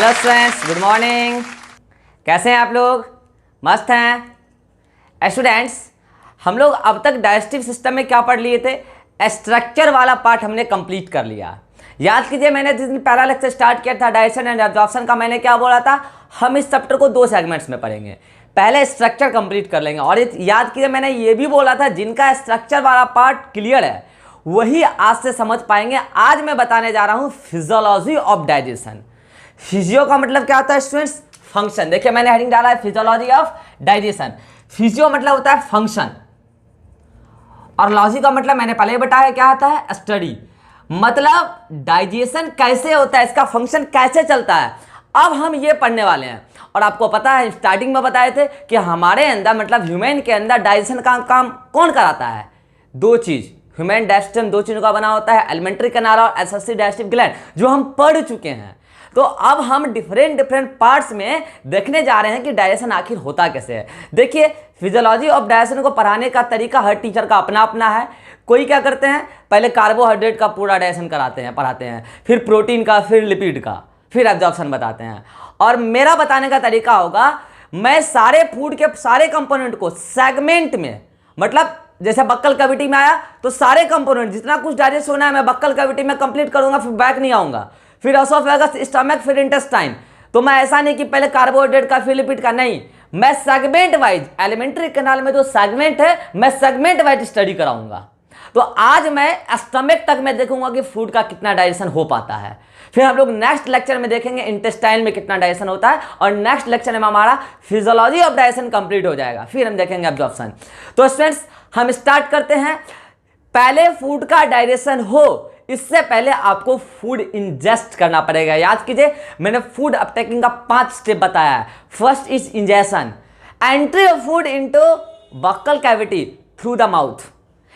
Hello students, good morning. कैसे हैं आप लोग? मस्त हैं स्टूडेंट्स। हम लोग अब तक डाइजेस्टिव सिस्टम में क्या पढ़ लिए थे? स्ट्रक्चर वाला पार्ट हमने कंप्लीट कर लिया। याद कीजिए, मैंने जिस दिन पहला लेक्चर स्टार्ट किया था डाइजेशन एंड एब्जॉर्प्शन का, मैंने क्या बोला था? हम इस चैप्टर को 2 सेगमेंट्स में पढ़ेंगे। पहले स्ट्रक्चर कंप्लीट कर लेंगे, और याद कीजिए मैंने ये भी बोला था जिनका स्ट्रक्चर वाला पार्ट क्लियर है वही आज से समझ पाएंगे। आज मैं बताने जा रहा हूँ फिजियोलॉजी ऑफ डाइजेशन। फिजियो का मतलब क्या होता है स्टूडेंट्स? फंक्शन। देखिए मैंने हेडिंग डाला है फिजियोलॉजी ऑफ डाइजेशन। फिजियो मतलब होता है फंक्शन, और लॉजी का मतलब मैंने पहले ही बताया क्या होता है? स्टडी। मतलब डाइजेशन कैसे होता है, इसका फंक्शन कैसे चलता है, अब हम ये पढ़ने वाले हैं। और आपको पता है स्टार्टिंग में बताए थे कि हमारे अंदर मतलब ह्यूमन के अंदर डाइजेशन का काम कौन कराता है? 2 चीज। ह्यूमन डाइजेशन 2 चीजों का बना होता है, एलिमेंट्री कैनाल और एक्सेसिव डाइजेस्टिव ग्लैंड, जो हम पढ़ चुके हैं। तो अब हम डिफरेंट पार्ट्स में देखने जा रहे हैं कि डाइजेशन आखिर होता कैसे है। देखिए फिजियोलॉजी ऑफ डाइजेशन को पढ़ाने का तरीका हर टीचर का अपना अपना है। कोई क्या करते हैं, पहले कार्बोहाइड्रेट का पूरा डाइजेशन कराते हैं, पढ़ाते हैं, फिर प्रोटीन का, फिर लिपिड का, फिर एब्जॉर्प्शन बताते हैं। और मेरा बताने का तरीका होगा, मैं सारे फूड के सारे कंपोनेंट को सेगमेंट में, मतलब जैसे बक्कल कैविटी में आया तो सारे कंपोनेंट जितना कुछ डाइजेस्ट होना है मैं बक्कल कैविटी में कंप्लीट करूंगा, फिर बैक नहीं आऊंगा, फिर एसोफेगस, स्टमक, फिर इंटेस्टाइन। तो मैं ऐसा नहीं कि पहले कार्बोहाइड्रेट का फिर लिपिड का, नहीं, मैं सेगमेंट वाइज, एलिमेंट्री कैनाल में जो सेगमेंट है मैं सेगमेंट वाइज स्टडी कराऊंगा। तो आज मैं स्टमक तक मैं देखूंगा कि फूड का कितना डाइजेशन हो पाता है। फिर हम लोग नेक्स्ट लेक्चर में देखेंगे इंटेस्टाइन में कितना डाइजेशन होता है, और नेक्स्ट लेक्चर में हमारा फिजियोलॉजी ऑफ डाइजेशन कंप्लीट हो जाएगा। फिर हम देखेंगे एब्जॉर्प्शन। तो स्टूडेंट्स हम स्टार्ट करते हैं। पहले फूड का डाइजेशन हो, इससे पहले आपको फूड इंजेस्ट करना पड़ेगा। याद कीजिए मैंने फूड अपटेकिंग का 5 स्टेप बताया है। First is ingestion, entry of food into buccal cavity through the mouth,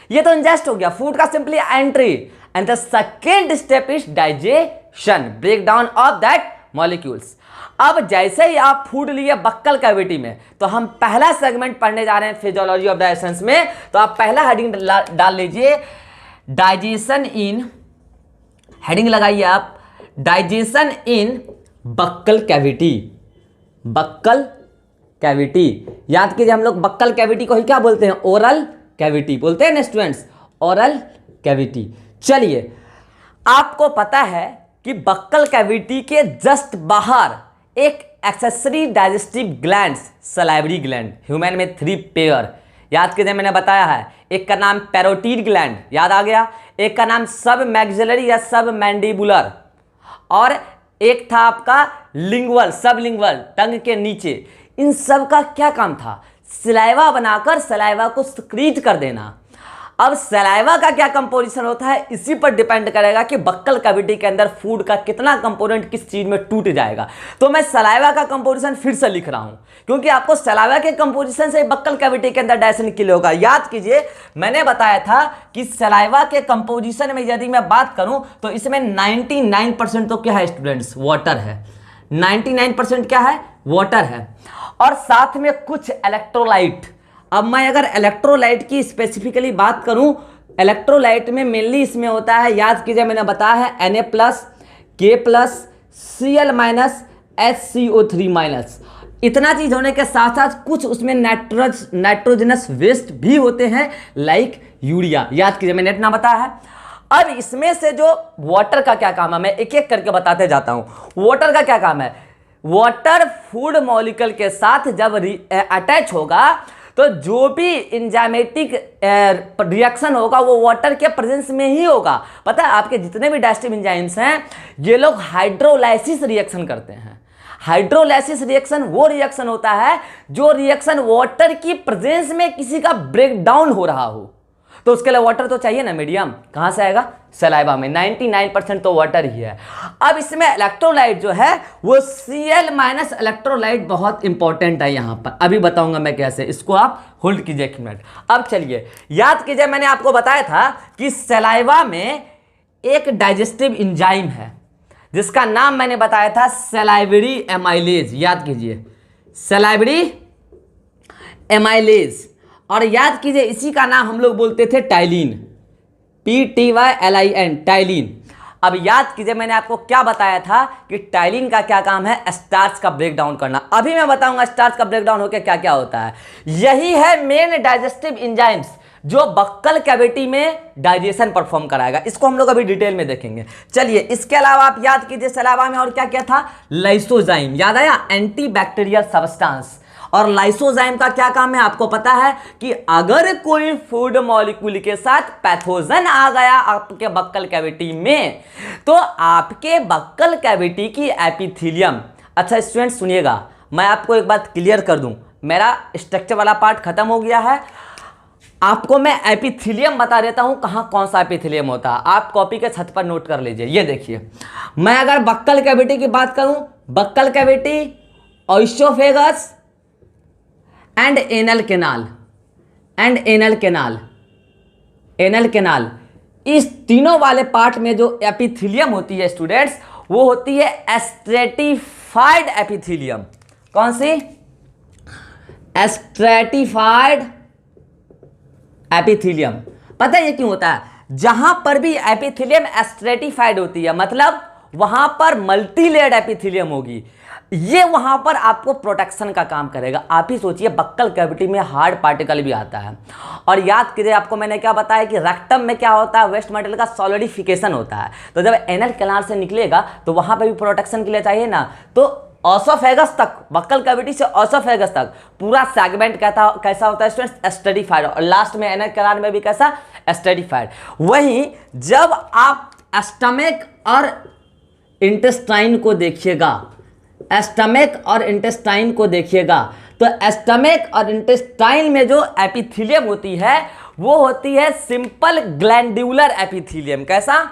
ये तो इंजेस्ट हो गया, फूड का simply entry. And the second step is digestion, break down of that molecules. अब जैसे ही आप फूड लिए बक्कल कैविटी में, तो हम पहला सेगमेंट पढ़ने जा रहे हैं फिजियोलॉजी ऑफ डाइजेशन में। तो आप पहला हेडिंग डाल लीजिए, डाइजेशन इन, हेडिंग लगाइए आप, डाइजेशन इन बक्कल कैविटी। बक्कल कैविटी, याद कीजिए हम लोग बक्कल कैविटी को ही क्या बोलते हैं? ओरल कैविटी बोलते हैं ना स्टूडेंट्स, ओरल कैविटी। चलिए आपको पता है कि बक्कल कैविटी के जस्ट बाहर एक accessory digestive gland, salivary gland, human में 3 पेयर। याद कीजिए मैंने बताया है, एक का नाम पैरोटिड ग्लैंड, याद आ गया, एक का नाम सब मैक्सिलरी या सब मैंडिबुलर, और एक था आपका लिंगुअल, सब लिंगुअल, टंग के नीचे। इन सब का क्या काम था? सलाइवा बनाकर सलाइवा को सिक्रीट कर देना। अब सलाइवा का क्या कंपोजिशन होता है, इसी पर डिपेंड करेगा कि बक्कल कैविटी के अंदर फूड का कितना कंपोनेंट किस चीज में टूट जाएगा। तो मैं सलाइवा का कंपोजिशन फिर से लिख रहा हूं, क्योंकि आपको सलाइवा के कंपोजिशन से बक्कल कैविटी के अंदर डाइजेशन क्लियर होगा। याद कीजिए मैंने बताया था कि सलाइवा के कंपोजिशन में यदि मैं बात करूं तो इसमें 99% तो क्या है स्टूडेंट्स? वाटर है। 99% क्या है? वाटर है, और साथ में कुछ इलेक्ट्रोलाइट। अब मैं अगर इलेक्ट्रोलाइट की स्पेसिफिकली बात करूं, इलेक्ट्रोलाइट में मेनली इसमें होता है, याद कीजिए मैंने बताया है Na+, K+, Cl-, HCO3-। इतना चीज होने के साथ साथ कुछ उसमें नाइट्रोजनस वेस्ट भी होते हैं, लाइक यूरिया। याद कीजिए मैंने इतना बताया है। अब इसमें से जो वाटर का क्या काम है, मैं एक एक करके बताते जाता हूं। वाटर का क्या काम है? वाटर फूड मॉलिक्यूल के साथ जब अटैच होगा तो जो भी इंजाइमेटिक रिएक्शन होगा वो वाटर के प्रेजेंस में ही होगा। पता है आपके जितने भी डाइजेस्टिव एंजाइम्स हैं ये लोग हाइड्रोलाइसिस रिएक्शन करते हैं। हाइड्रोलाइसिस रिएक्शन वो रिएक्शन होता है जो रिएक्शन वाटर की प्रेजेंस में किसी का ब्रेक डाउन हो रहा हो, तो उसके लिए वाटर तो चाहिए ना मीडियम। कहां से आएगा? सलाइवा में। 99% तो वाटर ही है। अब इसमें इलेक्ट्रोलाइट जो है वो Cl- इलेक्ट्रोलाइट बहुत इंपॉर्टेंट है यहां पर, अभी बताऊंगा मैं कैसे, इसको आप होल्ड कीजिए 1 मिनट। अब चलिए याद कीजिए मैंने आपको बताया था कि सलाइवा में एक डाइजेस्टिव एंजाइम है जिसका नाम मैंने बताया था सलाइवरी एमाइलेज। याद कीजिए सलाइवरी एमाइलेज, और याद कीजिए इसी का नाम हम लोग बोलते थे टाइलिन, PTYLIN, टाइलिन। अब याद कीजिए मैंने आपको क्या बताया था कि टाइलिन का क्या काम है, स्टार्च का ब्रेक डाउन करना। अभी मैं बताऊंगा स्टार्च का ब्रेक डाउन होकर क्या क्या होता है। यही है मेन डाइजेस्टिव एंजाइम्स जो बक्कल कैविटी में डाइजेशन परफॉर्म कराएगा। इसको हम लोग अभी डिटेल में देखेंगे। चलिए इसके अलावा आप याद कीजिए सलाइवा में और क्या क्या था, लाइसोजाइम, याद आया, एंटी बैक्टीरियल सब्सटेंस। और लाइसोजाइम का क्या काम है आपको पता है कि अगर कोई फूड मॉलिक्यूल के साथ पैथोजन आ गया आपके बक्कल कैविटी में तो आपके बक्कल कैविटी की एपिथेलियम, अच्छा स्टूडेंट सुनिएगा, मैं आपको एक बात क्लियर कर दूं, मेरा स्ट्रक्चर वाला पार्ट खत्म हो गया है, आपको मैं एपिथेलियम बता देता हूं कहां कौन सा एपिथेलियम होता है। आप कॉपी के छत पर नोट कर लीजिए। ये देखिए, मैं अगर बक्कल कैविटी की बात करूं, buccal cavity, oesophagus and anal canal, इस तीनों वाले पार्ट में जो एपिथेलियम होती है स्टूडेंट्स, वो होती है स्ट्रेटिफाइड एपिथेलियम। कौन सी? Stratified epithelium. पता है ये क्यों होता है? जहां पर भी एपिथेलियम स्ट्रेटिफाइड होती है मतलब वहां पर मल्टीलेयर्ड एपिथेलियम होगी, ये वहां पर आपको प्रोटेक्शन का काम करेगा। आप ही सोचिए बक्कल कैविटी में हार्ड पार्टिकल भी आता है। और याद कीजिए आपको मैंने क्या बताया कि रेक्टम में क्या होता है, वेस्ट मटेरियल का सॉलिडिफिकेशन होता है। तो जब एनल कैनाल से निकलेगा तो वहां पर भी प्रोटेक्शन के लिए चाहिए ना, तो ऑसोफेगस तक, बक्कल कैविटी से ऑसोफेगस तक पूरा सेगमेंट कैसा होता है स्टूडेंट्स? स्ट्रेटिफाइड। और लास्ट में एनल कैनाल में भी कैसा? स्ट्रेटिफाइड। वहीं जब आप स्टमक और इंटेस्टाइन को देखिएगा, स्टमक और इंटेस्टाइन को देखिएगा, तो स्टमक और इंटेस्टाइन में जो एपिथेलियम होती है वो होती है सिंपल ग्लैंड्यूलर एपिथेलियम। कैसा?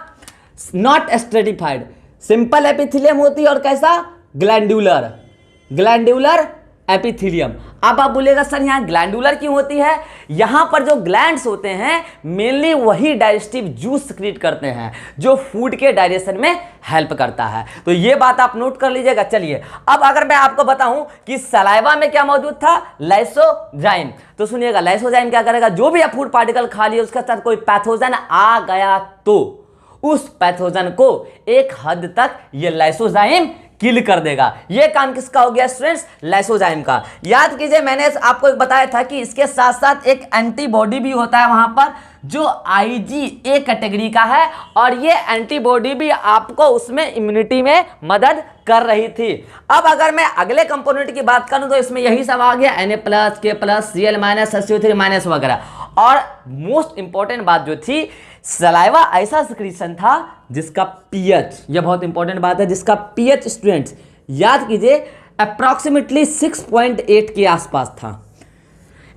नॉट स्ट्रेटिफाइड, सिंपल एपिथेलियम होती है और कैसा? Glandular epithelium. अब आप बोलेगा सर यहाँ ग्लैंडुलर क्यों होती है? यहाँ पर जो ग्लैंड्स होते हैं मेनली वही डाइजेस्टिव जूस क्रिएट करते हैं जो फूड के डाइजेशन में हेल्प करता है। तो ये बात आप नोट कर लीजिएगा। चलिए अब अगर मैं आपको बताऊं कि सलाइवा में क्या मौजूद था, लाइसोजाइम, तो सुनिएगा लाइसोजाइम क्या करेगा, जो भी आप फूड पार्टिकल खा लिए उसके साथ कोई पैथोजन आ गया तो उस पैथोजन को एक हद तक ये लाइसोजाइम किल कर देगा। ये काम किसका हो गया स्टूडेंट्स? लाइसोजाइम का। याद कीजिए मैंने आपको एक बताया था कि इसके साथ साथ एक एंटीबॉडी भी होता है वहां पर जो IgA कैटेगरी का है, और ये एंटीबॉडी भी आपको उसमें इम्यूनिटी में मदद कर रही थी। अब अगर मैं अगले कंपोनेंट की बात करूं तो इसमें यही सब आ गया, Na+, K+, Cl-, SO3- वगैरह। और मोस्ट इंपॉर्टेंट बात जो थी, सलाइवा ऐसा सिक्रीशन था जिसका pH, यह बहुत इंपॉर्टेंट बात है, जिसका pH स्टूडेंट्स याद कीजिए अप्रॉक्सीमेटली 6.8 के आसपास था।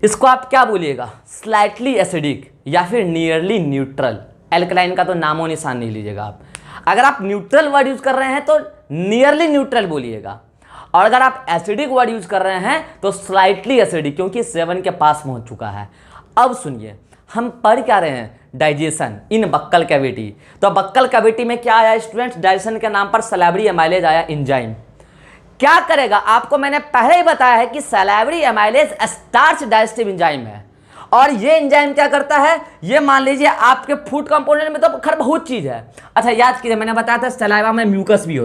इसको आप क्या बोलिएगा? स्लाइटली एसिडिक या फिर नियरली न्यूट्रल। एल्कलाइन का तो नामो निशान नहीं लीजिएगा आप। अगर आप न्यूट्रल वर्ड यूज कर रहे हैं तो नियरली न्यूट्रल बोलिएगा, और अगर आप एसिडिक वर्ड यूज कर रहे हैं तो स्लाइटली एसिडिक, क्योंकि 7 के पास पहुंच चुका है। अब सुनिए हम पढ़ क्या रहे हैं? डाइजेशन इन बक्कल कैविटी। तो बक्कल कैविटी में क्या आया स्टूडेंट्स? डाइजेशन के नाम पर सलाइवरी एमाइलेज आया, एंजाइम। क्या करेगा? आपको मैंने पहले ही बताया है कि salivary amylase starch digestive enzyme है, और ये एंजाइम क्या करता है? ये मान लीजिए आपके फूड कंपोनेंट में तो खैर बहुत चीज है। अच्छा याद कीजिए मैंने बताया था सलाइवा में म्यूकस भी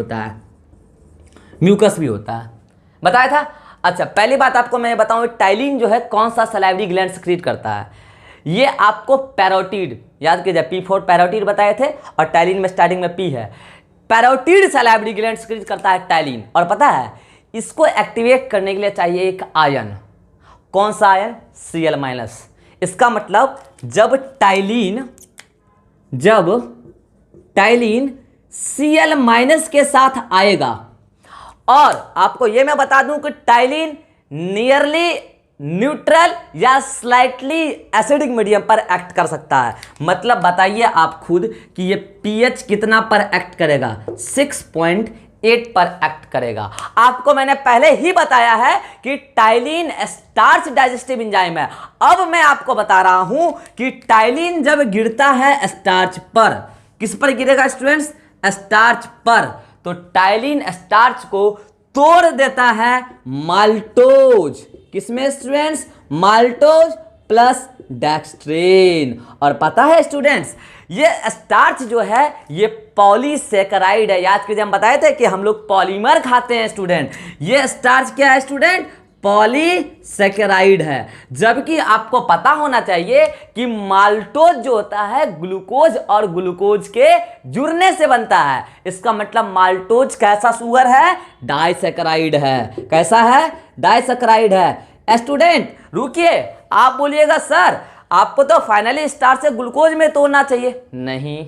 होता है, बताया था। अच्छा पहली बात आपको मैं बताऊं, टाइलिन जो है कौन सा सलाइवरी ग्लैंड सिक्रीट करता है? ये आपको पैरोटिड, याद कीजिए P4 पैरोटिड बताए थे, और टाइलिन में स्टार्टिंग में P है। पैरोटिड सलाइवरी ग्लैंड सिक्रीट करता है टाइलिन, और पता है इसको एक्टिवेट करने के लिए चाहिए एक आयन। कौन सा आयन? Cl-। इसका मतलब जब टाइलिन Cl- के साथ आएगा, और आपको यह मैं बता दूं कि टाइलिन नियरली न्यूट्रल या स्लाइटली एसिडिक मीडियम पर एक्ट कर सकता है। मतलब बताइए आप खुद कि ये pH कितना पर एक्ट करेगा? 6.8 पर एक्ट करेगा। आपको मैंने पहले ही बताया है कि टाइलिन स्टार्च डाइजेस्टिव एंजाइम है। अब मैं आपको बता रहा हूं कि टाइलिन जब गिरता है स्टार्च पर, किस पर गिरेगा स्टूडेंट्स? स्टार्च पर। तो टाइलिन स्टार्च को तोड़ देता है माल्टोज। किसमें स्टूडेंट्स? Maltose plus dextrin. और पता है स्टूडेंट्स, ये स्टार्च जो है ये पॉलीसेकेराइड है। याद कीजिए, हम बताए थे कि हम लोग पॉलीमर खाते हैं स्टूडेंट। ये स्टार्च क्या है स्टूडेंट? पॉलीसेकेराइड है। जबकि आपको पता होना चाहिए कि माल्टोज जो होता है ग्लूकोज और ग्लूकोज के जुड़ने से बनता है। इसका मतलब माल्टोज कैसा शुगर है? डाइसेकेराइड है। कैसा है? डाइसेकेराइड है। स्टूडेंट रुकिए, आप बोलिएगा सर आपको तो फाइनली स्टार्च से ग्लूकोज में तोड़ना चाहिए। नहीं,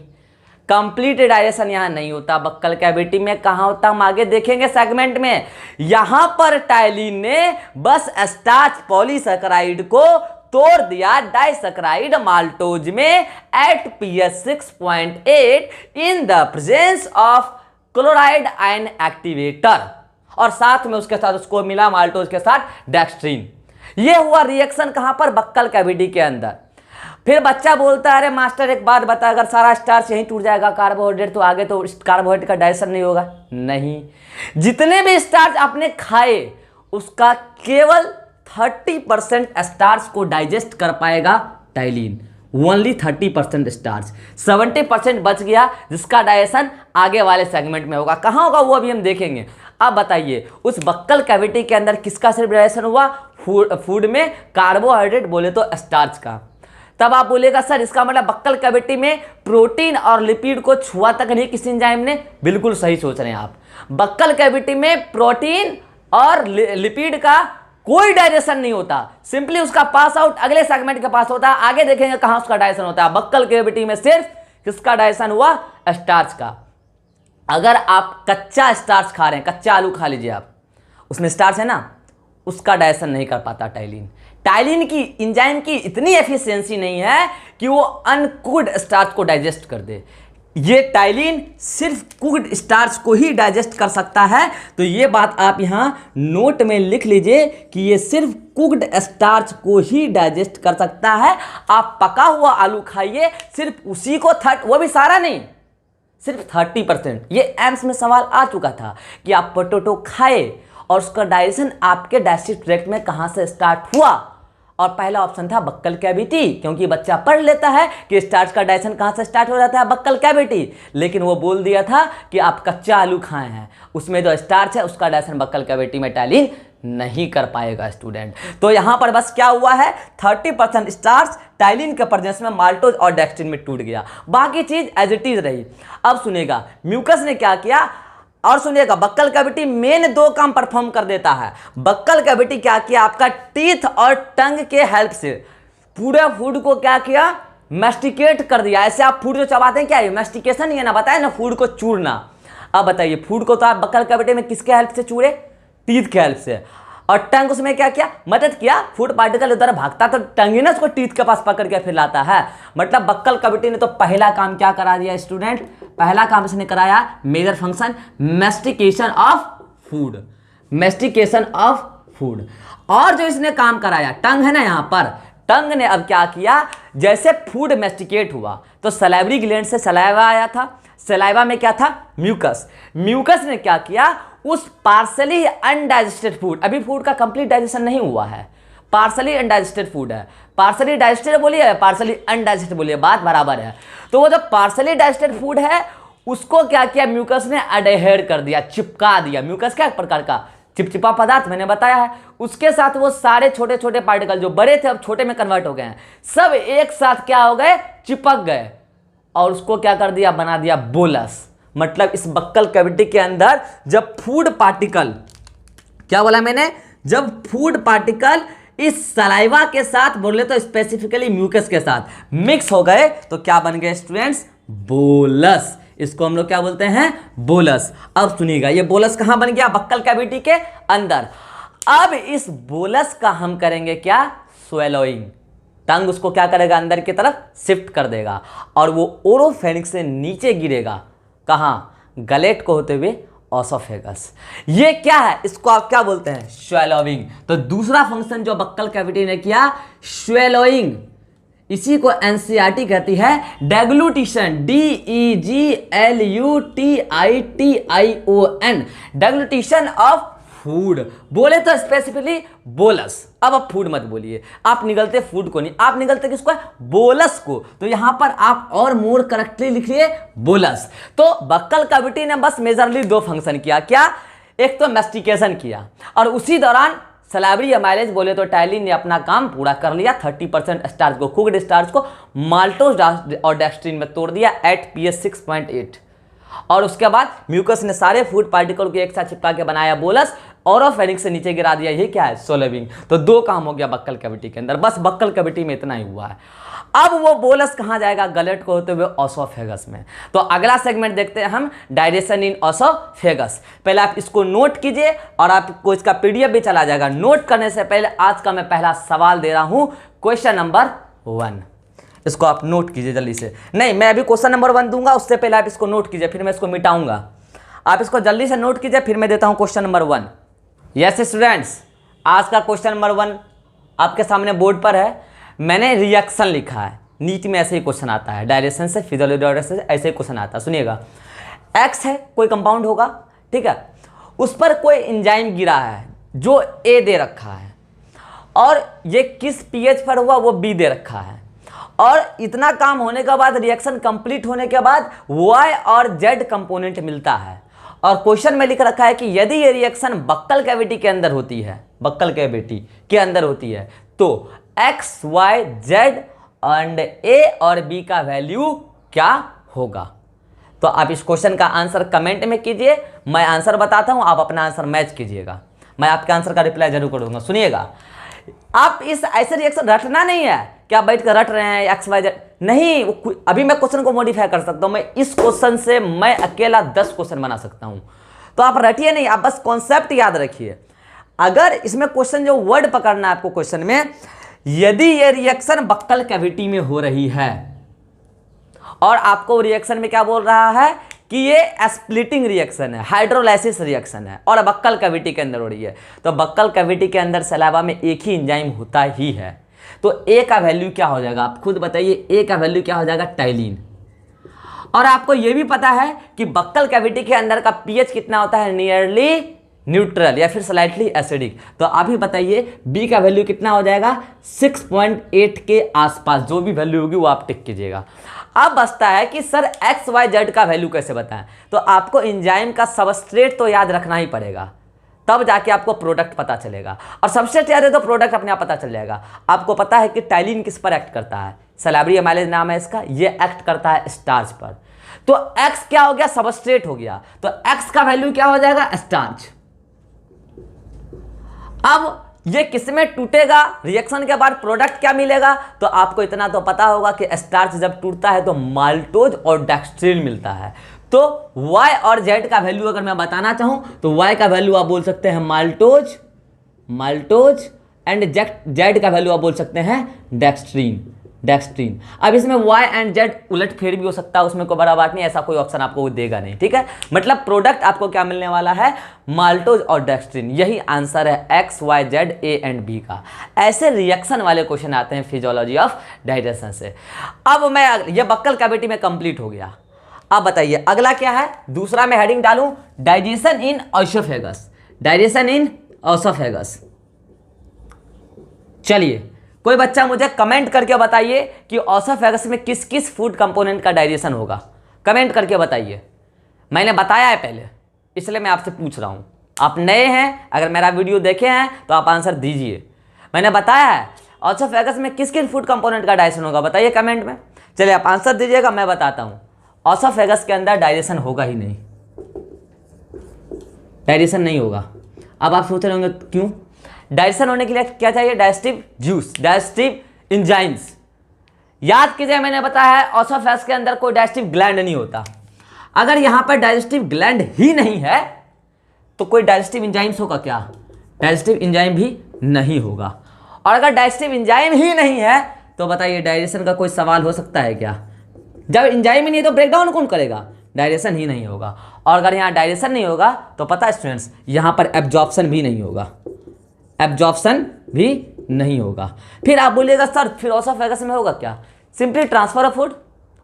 कंप्लीट डाइजेशन यहां नहीं होता। बक्कल कैविटी में कहां होता, हम आगे देखेंगे सेगमेंट में। यहां पर टाइलिन ने बस स्टार्च पॉलीसेकेराइड को तोड़ दिया डाइसेकेराइड माल्टोज में at pH 6.8 in the presence of chloride ion activator, और साथ में उसके साथ उसको मिला माल्टोज के साथ डेक्स्ट्रिन। ये हुआ रिएक्शन कहां पर? बक्कल कैविटी के अंदर। फिर बच्चा बोलता है अरे मास्टर एक बात बता, अगर सारा स्टार्च यहीं टूट जाएगा कार्बोहाइड्रेट, तो आगे तो कार्बोहाइड्रेट का डाइजेशन नहीं होगा। नहीं, जितने भी स्टार्च आपने खाए उसका केवल 30% स्टार्च को डाइजेस्ट कर पाएगा टाइलिन। ओनली 30% स्टार्च, 70% बच गया जिसका डाइजेशन आगे वाले सेगमेंट में होगा। कहाँ होगा वो अभी हम देखेंगे। अब बताइए, उस बक्कल कैविटी के अंदर किसका सिर्फ डाइजेशन हुआ? फूड में कार्बोहाइड्रेट बोले तो स्टार्च का। तब आप बोलेगा सर इसका मतलब बक्कल कैविटी में प्रोटीन और लिपिड को छुआ तक नहीं किसी एंजाइम ने। बिल्कुल सही सोच रहे हैं आप। बक्कल कैविटी में प्रोटीन और लिपिड का कोई डाइजेशन नहीं होता, सिंपली उसका पास आउट अगले सेगमेंट के पास होता है। आगे देखेंगे कहां उसका डाइजेशन होता है। बक्कल कैविटी में सिर्फ किसका डाइजेशन हुआ? स्टार्च का। अगर आप कच्चा स्टार्च खा रहे हैं, कच्चा आलू खा लीजिए आप, उसमें स्टार्च है ना, उसका डाइजेशन नहीं कर पाता टाइलिन। टाइलिन की एंजाइम की इतनी एफिशिएंसी नहीं है कि वो अनकुक्ड स्टार्च को डाइजेस्ट कर दे। ये टाइलिन सिर्फ कुक्ड स्टार्च को ही डाइजेस्ट कर सकता है। तो ये बात आप यहां नोट में लिख लीजिए कि ये सिर्फ कुक्ड स्टार्च को ही डाइजेस्ट कर सकता है। आप पका हुआ आलू खाइए, सिर्फ उसी को वो भी सारा नहीं, सिर्फ 30%। ये एम्स में सवाल आ चुका था कि आप पोटैटो खाए और उसका डाइजेशन आपके डाइजेस्टिव ट्रैक्ट में कहां से स्टार्ट हुआ, और पहला ऑप्शन था बक्कल कैविटी, क्योंकि बच्चा पढ़ लेता है कि स्टार्च का डाइजेशन कहां से स्टार्ट हो जाता है? Buccal cavity. लेकिन वो बोल दिया था कि आप कच्चा आलू खाए हैं, उसमें जो स्टार्च है उसका डाइजेशन बक्कल कैविटी में टाइलिन नहीं कर पाएगा स्टूडेंट। तो यहां पर बस क्या हुआ है? 30% स्टार्च टाइलिन के प्रेजेंस में माल्टोज और डेक्स्ट्रिन में टूट गया, बाकी चीज एज इट इज रही। अब सुनेगा म्यूकस ने क्या किया, और सुनिएगा बक्कल कैविटी मेन 2 काम परफॉर्म कर देता है। बक्कल कैविटी क्या किया? आपका टीथ और टंग के हेल्प से पूरे फूड को क्या किया? मैस्टिकेट कर दिया। ऐसे आप फूड जो चबाते हैं क्या है? मैस्टिकेशन ही है ना, बताया ना, फूड को चूरना। अब बताइए, फूड को तो आप बक्कल कैविटी में किसके हेल्प से चूरे? टीथ के हेल्प से। और टंग उसमें क्या किया? मदद किया। फूड पार्टिकल उधर भागता तो टंग ही ना उसको टीथ के पास पकड़ के फिर लाता है। मतलब बक्कल कैविटी ने तो पहला काम क्या करा दिया स्टूडेंट? पहला काम इसने कराया, major function, mastication of food. Mastication of food. और जो इसने काम कराया, टंग है ना यहाँ पर, टंग ने अब क्या किया? जैसे फूड मैस्टिकेट हुआ तो सलाइवरी ग्लैंड से सलाइवा आया था। सलाइवा में क्या था? म्यूकस। म्यूकस ने क्या किया? उस पार्सली अनडाइजेस्टेड फूड, अभी फूड का कंप्लीट डाइजेशन नहीं हुआ है, पार्सली अनडाइजेस्टेड फूड है। पार्सली डाइजेस्टेड बोलिए, पार्सली अनडाइजेस्टेड बोलिए, बात बराबर है। तो वो जो पार्सली डाइजेस्टेड फूड है उसको क्या किया? म्यूकस ने अडेहेड कर दिया, चिपका दिया। म्यूकस क्या प्रकार का? चिपचिपा पदार्थ, मैंने बताया है। उसके साथ वो सारे छोटे छोटे पार्टिकल जो बड़े थे अब छोटे में कन्वर्ट हो गए हैं, सब एक साथ क्या हो गए? चिपक गए। और उसको क्या कर दिया? बना दिया बोलस। मतलब इस बक्कल कैविटी के अंदर जब फूड पार्टिकल, क्या बोला मैंने? जब फूड पार्टिकल इस सलाइवा के साथ, बोले तो स्पेसिफिकली म्यूकस के साथ मिक्स हो गए तो क्या बन गए स्टूडेंट्स? बोलस। इसको हम लोग क्या बोलते हैं? बोलस। अब सुनिएगा, ये बोलस कहां बन गया? बक्कल कैविटी के अंदर। अब इस बोलस का हम करेंगे क्या? स्वेलोइंग। टंग उसको क्या करेगा? अंदर की तरफ शिफ्ट कर देगा और वो ओरोफेनिक्स से नीचे गिरेगा। कहां? गलेट को होते हुए ऑसोफेगस। ये क्या है? इसको आप क्या बोलते हैं? स्वेलोइंग। तो दूसरा फंक्शन जो बक्कल कैविटी ने किया, स्वेलोइंग। इसी को एनसीईआरटी कहती है डेग्लूटिशन, DEGLUTITION, डेग्लूटिशन ऑफ फूड, बोले तो स्पेसिफिकली बोलस। अब फूड मत बोलिए, आप निगलते फूड को नहीं, आप निगलते किसको है, बोलस को। तो यहां पर आप और मोर करेक्टली लिखिए बोलस। तो बक्कल कैविटी ने बस मेजरली दो फंक्शन किया, क्या, एक तो मैस्टिकेशन किया और उसी दौरान सलाइवरी अमाइलेज बोले तो टाइलिन ने अपना काम पूरा कर लिया। 30% स्टार्च को, कुक्ड स्टार्च को माल्टोज और डेक्स्ट्रिन में तोड़ दिया एट pH 6.8 और उसके बाद म्यूकस ने सारे फूड पार्टिकल को एक साथ चिपका के बनाया बोलस और फेनिक्स से नीचे गिरा दिया। ये क्या है, सोलेविंग। तो दो काम हो गया बक्कल कैविटी के अंदर, बस बक्कल कैविटी में इतना ही हुआ है। अब वो बोलस कहाँ जाएगा, गलेट को होते हुए ओसोफेगस में। तो अगला सेगमेंट देखते हैं हम, डाइजेशन इन ओसोफेगस। पहले आप इसको नोट कीजिए और आपको इसका पीडीएफ भी चला जाएगा। नोट करने से पहले आज का मैं पहला सवाल दे रहा हूं, क्वेश्चन नंबर 1। इसको आप नोट कीजिए जल्दी से। नहीं, मैं अभी क्वेश्चन नंबर 1 दूंगा, उससे पहले आप इसको नोट कीजिए, फिर मैं इसको मिटाऊंगा। आप इसको जल्दी से नोट कीजिए, फिर मैं देता हूं क्वेश्चन नंबर 1। यस स्टूडेंट्स, आज का क्वेश्चन नंबर 1 आपके सामने बोर्ड पर है। मैंने रिएक्शन लिखा है, नीट में ऐसे ही क्वेश्चन आता है, डायरेक्शन से फिजियोलॉजी से ऐसे ही क्वेश्चन आता है। सुनिएगा, एक्स है, कोई कंपाउंड होगा, ठीक है, उस पर कोई एंजाइम गिरा है जो ए दे रखा है और ये किस पीएच पर हुआ वो बी दे रखा है। और इतना काम होने के बाद, रिएक्शन कंप्लीट होने के बाद वाई और जेड कंपोनेंट मिलता है। और क्वेश्चन में लिख रखा है कि यदि ये रिएक्शन बक्कल कैविटी के अंदर होती है, बक्कल कैविटी के अंदर होती है, तो एक्स वाई जेड एंड ए और बी का वैल्यू क्या होगा। तो आप इस क्वेश्चन का आंसर कमेंट में कीजिए, मैं आंसर बताता हूं, आप अपना आंसर मैच कीजिएगा, मैं आपके आंसर का रिप्लाई जरूर करूंगा। सुनिएगा, आप इस ऐसे रिएक्शन रटना नहीं है कि आप बैठ कर रट रहे हैं एक्स वाई जेड, नहीं। अभी मैं क्वेश्चन को मॉडिफाई कर सकता हूं, मैं इस क्वेश्चन से मैं अकेला 10 क्वेश्चन बना सकता हूं। तो आप रटिए नहीं, आप बस कॉन्सेप्ट याद रखिए। अगर इसमें क्वेश्चन जो वर्ड पकड़ना है आपको क्वेश्चन में, यदि ये रिएक्शन बक्कल कैविटी में हो रही है और आपको रिएक्शन में क्या बोल रहा है कि ये स्प्लिटिंग रिएक्शन है, हाइड्रोलाइसिस रिएक्शन है और बक्कल कैविटी के अंदर हो रही है, तो बक्कल कैविटी के अंदर सलाइवा में एक ही एंजाइम होता ही है। तो ए का वैल्यू क्या हो जाएगा, आप खुद बताइए, ए का वैल्यू क्या हो जाएगा, टाइलिन। और आपको यह भी पता है कि बक्कल कैविटी के अंदर का पीएच कितना होता है, नियरली न्यूट्रल या फिर स्लाइटली एसिडिक। तो आप ही बताइए बी का वैल्यू कितना हो जाएगा, 6.8 के आसपास। जो भी वैल्यू होगी वो आप टिक कीजिएगा। अब बचता है कि सर एक्स वाई जेड का वैल्यू कैसे बताएं। तो आपको एंजाइम का सबस्ट्रेट तो याद रखना ही पड़ेगा, तब जाके आपको प्रोडक्ट पता चलेगा। और सबस्ट्रेट याद है तो प्रोडक्ट अपने आप पता चल जाएगा। आपको पता है कि टाइलिन किस पर एक्ट करता है, सलाइवरी अमाइलेज नाम है इसका, ये एक्ट करता है स्टार्च पर। तो एक्स क्या हो गया, सबस्ट्रेट हो गया, तो एक्स का वैल्यू क्या हो जाएगा, स्टार्च। अब ये किसमें टूटेगा, रिएक्शन के बाद प्रोडक्ट क्या मिलेगा, तो आपको इतना तो पता होगा कि स्टार्च जब टूटता है तो माल्टोज और डेक्स्ट्रिन मिलता है। तो Y और Z का वैल्यू अगर मैं बताना चाहूं तो Y का वैल्यू आप बोल सकते हैं माल्टोज, माल्टोज एंड Z का वैल्यू आप बोल सकते हैं डेक्स्ट्रीन, डेक्स्ट्रीन। अब इसमें Y एंड Z उलट फेर भी हो सकता है, उसमें कोई बड़ा बात नहीं, ऐसा कोई ऑप्शन आपको वो देगा नहीं, ठीक है। मतलब प्रोडक्ट आपको क्या मिलने वाला है, माल्टोज और डेक्स्ट्रीन। यही आंसर है X Y Z A and B का। ऐसे रिएक्शन वाले क्वेश्चन आते हैं फिजियोलॉजी ऑफ डाइजेशन से। अब मैं ये बक्कल कैविटी में कंप्लीट हो गया। अब बताइए अगला क्या है, दूसरा मैं हेडिंग डालूं डाइजेशन इन ओसोफेगस, डाइजेशन इन ओसोफेगस। चलिए कोई बच्चा मुझे कमेंट करके बताइए कि ओसोफेगस में किस किस फूड कंपोनेंट का डाइजेशन होगा, कमेंट करके बताइए। मैंने बताया है पहले, इसलिए मैं आपसे पूछ रहा हूं। आप नए हैं, अगर मेरा वीडियो देखे हैं तो आप आंसर दीजिए। मैंने बताया है ओसोफेगस में किस किस फूड कंपोनेंट का डाइजेशन होगा, बताइए कमेंट में। चलिए आप आंसर दीजिएगा, मैं बताता हूं। ओसोफेगस के अंदर डाइजेशन होगा ही नहीं, डाइजेशन नहीं होगा। अब आप सोच रहे होंगे क्यों, डाइजेशन होने के लिए क्या चाहिए, डाइजेस्टिव जूस, डाइजेस्टिव एंजाइम्स। याद कीजिए मैंने बताया है ओसोफेगस के अंदर कोई डाइजेस्टिव ग्लैंड नहीं होता। अगर यहां पर डाइजेस्टिव ग्लैंड ही नहीं है तो कोई डाइजेस्टिव एंजाइम्स होगा क्या, डाइजेस्टिव एंजाइम भी नहीं होगा। और अगर डाइजेस्टिव एंजाइम ही नहीं है तो बताइए डाइजेशन का कोई सवाल हो सकता है क्या। जब एंजाइम ही नहीं तो ब्रेकडाउन कौन करेगा, डाइजेशन ही नहीं होगा। और अगर यहाँ डाइजेशन नहीं होगा तो पता है स्टूडेंट्स, यहाँ पर एब्जॉर्प्शन भी नहीं होगा, एब्जॉर्प्शन भी नहीं होगा। फिर आप बोलिएगा सर फिर ओसोफेगस में होगा क्या, सिंपली ट्रांसफर ऑफ फूड।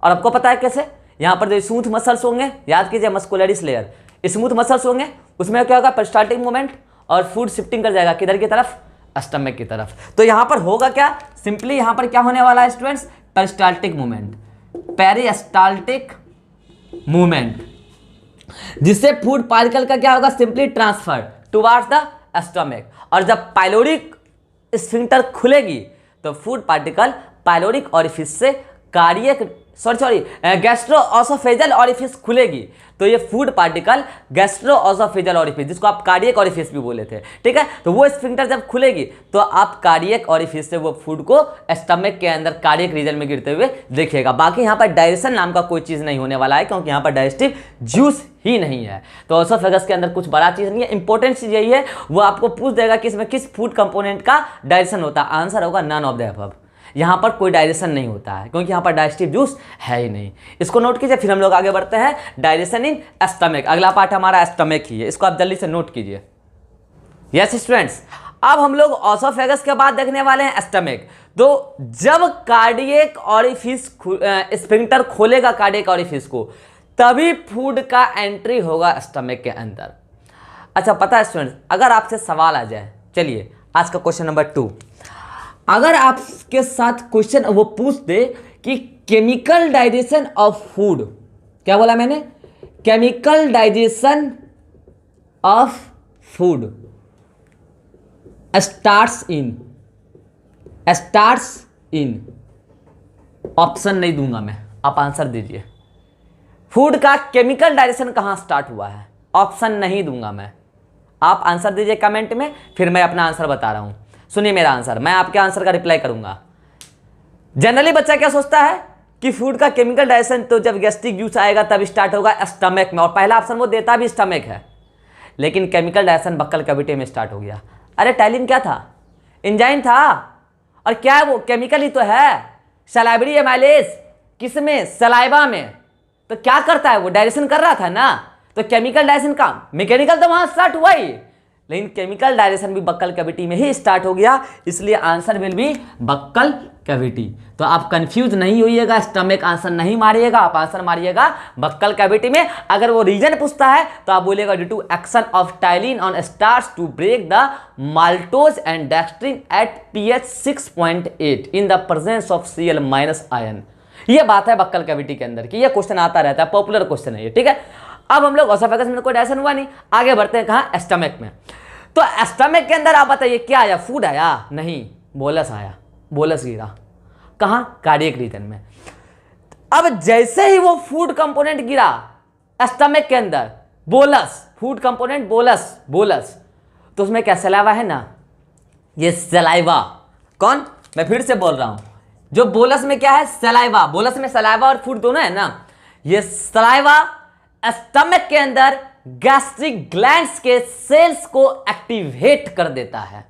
और आपको पता है कैसे, यहाँ पर जो स्मूथ मसल्स होंगे, याद कीजिए मस्कुलरिस लेयर, स्मूथ मसल्स होंगे, उसमें क्या होगा पेरिस्टाल्टिक मूवमेंट, और फूड शिफ्टिंग कर जाएगा किधर की तरफ, स्टमक की तरफ। तो यहां पर होगा क्या, सिंपली यहां पर क्या होने वाला है students, peristaltic movement, peristaltic movement, जिससे फूड पार्टिकल का क्या होगा, simply transfer towards the stomach. और जब पाइलोरिक स्फिंक्टर खुलेगी तो फूड पार्टिकल पाइलोरिक ऑरिफिस से कार्डियक गैस्ट्रोओसोफेजल ऑरिफिस खुलेगी, तो ये फूड पार्टिकल गैस्ट्रोओसोफेजल ऑरिफिस, जिसको आप कार्डियक ऑरिफिस भी बोले थे, ठीक है, तो वो स्फिंक्टर जब खुलेगी तो आप कार्डियक ऑरिफिस से वो फूड को स्टमक के अंदर कार्डियक रीजन में गिरते हुए देखिएगा। बाकी यहाँ पर डाइजेशन नाम का कोई चीज़ नहीं होने वाला है, क्योंकि यहाँ पर डाइजेस्टिव जूस ही नहीं है। तो ओसोफेगस के अंदर कुछ बड़ा चीज़ नहीं है। इंपॉर्टेंट चीज़ यही है, वो आपको पूछ देगा कि इसमें किस फूड कंपोनेंट का डाइजेशन होता है, आंसर होगा नन ऑफ द अबव। यहाँ पर कोई डाइजेशन नहीं होता है, क्योंकि यहाँ पर डाइजेस्टिव जूस है ही नहीं। इसको नोट कीजिए, फिर हम लोग आगे बढ़ते हैं। डाइजेशन इन स्टमक, अगला पार्ट हमारा स्टमक ही है, इसको आप जल्दी से नोट कीजिए। यस स्टूडेंट्स, अब हम लोग ओसोफेगस के बाद देखने वाले हैं स्टमक। तो जब कार्डियक ऑरिफिस स्फिंक्टर खोलेगा कार्डियक ऑरिफिस को, तभी फूड का एंट्री होगा स्टमक के अंदर। अच्छा, पता है स्टूडेंट्स, अगर आपसे सवाल आ जाए, चलिए आज का क्वेश्चन नंबर 2, अगर आपके साथ क्वेश्चन वो पूछ दे कि केमिकल डाइजेशन ऑफ फूड, क्या बोला मैंने, chemical digestion of food starts in, option नहीं दूंगा मैं, आप आंसर दीजिए। फूड का केमिकल डाइजेशन कहां स्टार्ट हुआ है, ऑप्शन नहीं दूंगा मैं, आप आंसर दीजिए कमेंट में, फिर मैं अपना आंसर बता रहा हूं। सुनिए मेरा आंसर, मैं आपके आंसर का रिप्लाई करूंगा। जनरली बच्चा क्या सोचता है कि फूड का केमिकल डाइजेशन तो जब गैस्ट्रिक जूस आएगा तब स्टार्ट होगा स्टमक में, और पहला ऑप्शन वो देता भी स्टमक है, लेकिन केमिकल डाइजेशन बक्कल कैविटी में स्टार्ट हो गया। अरे टैलिन क्या था, एंजाइम था, और क्या है वो, केमिकल ही तो है, सलाइवरी एमाइलेज, किसमें, सलाइवा में। तो क्या करता है वो, डाइजेशन कर रहा था ना, तो केमिकल डाइजेशन का, मैकेनिकल तो वहां स्टार्ट हुआ ही, लेकिन केमिकल डाइजेशन भी बक्कल कैविटी में ही स्टार्ट हो गया, इसलिए आंसर विल भी बक्कल कैविटी। तो आप कंफ्यूज नहीं होइएगा, स्टमक आंसर नहीं मारिएगा, आप आंसर मारिएगा बक्कल कैविटी में। अगर वो रीजन पूछता है तो आप बोलिएगा due to action of ptyalin on starch to break the maltose and dextrin at pH 6.8 in the presence of Cl minus ion. ये बात है बक्कल कैविटी के अंदर की, ये क्वेश्चन आता रहता है, पॉपुलर क्वेश्चन है ये, ठीक है। अब हम लोग ओसोफेगस में कोई डाइजेशन हुआ नहीं, आगे बढ़ते हैं कहाँ, स्टमक में। तो स्टमक के अंदर आप बताइए क्या आया, फूड आया, नहीं, बोलस आया, बोलस गिरा कहाँ, कार्डियक रीजन में। अब जैसे ही वो फूड कंपोनेंट गिरा स्टमक के अंदर, बोलस, फूड कंपोनेंट बोलस, तो उसमें क्या सलाइवा है ना, ये सलाइवा, कौन, मैं फिर से बोल रहा हूं, जो बोलस में क्या है, सलाइवा, बोलस में सलाइवा और फूड दोनों है ना, ये सलाइवा स्टमक के अंदर गैस्ट्रिक ग्लैंड्स के सेल्स को एक्टिवेट कर देता है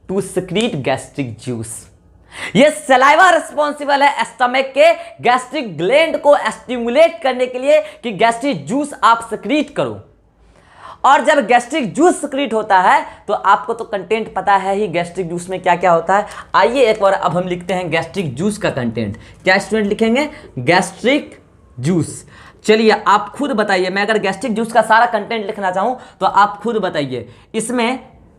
टू सिक्रीट गैस्ट्रिक जूस। ये सलाइवा रिस्पॉन्सिबल है स्टमक के गैस्ट्रिक ग्लैंड को स्टिमुलेट करने के लिए कि गैस्ट्रिक जूस आप सिक्रीट करो। और जब गैस्ट्रिक जूस सिक्रीट होता है तो आपको तो कंटेंट पता है ही, गैस्ट्रिक जूस में क्या क्या होता है। आइए एक बार अब हम लिखते हैं गैस्ट्रिक जूस का कंटेंट। क्या स्टूडेंट लिखेंगे, गैस्ट्रिक जूस। चलिए आप खुद बताइए, मैं अगर गैस्ट्रिक जूस का सारा कंटेंट लिखना चाहूं तो आप खुद बताइए, इसमें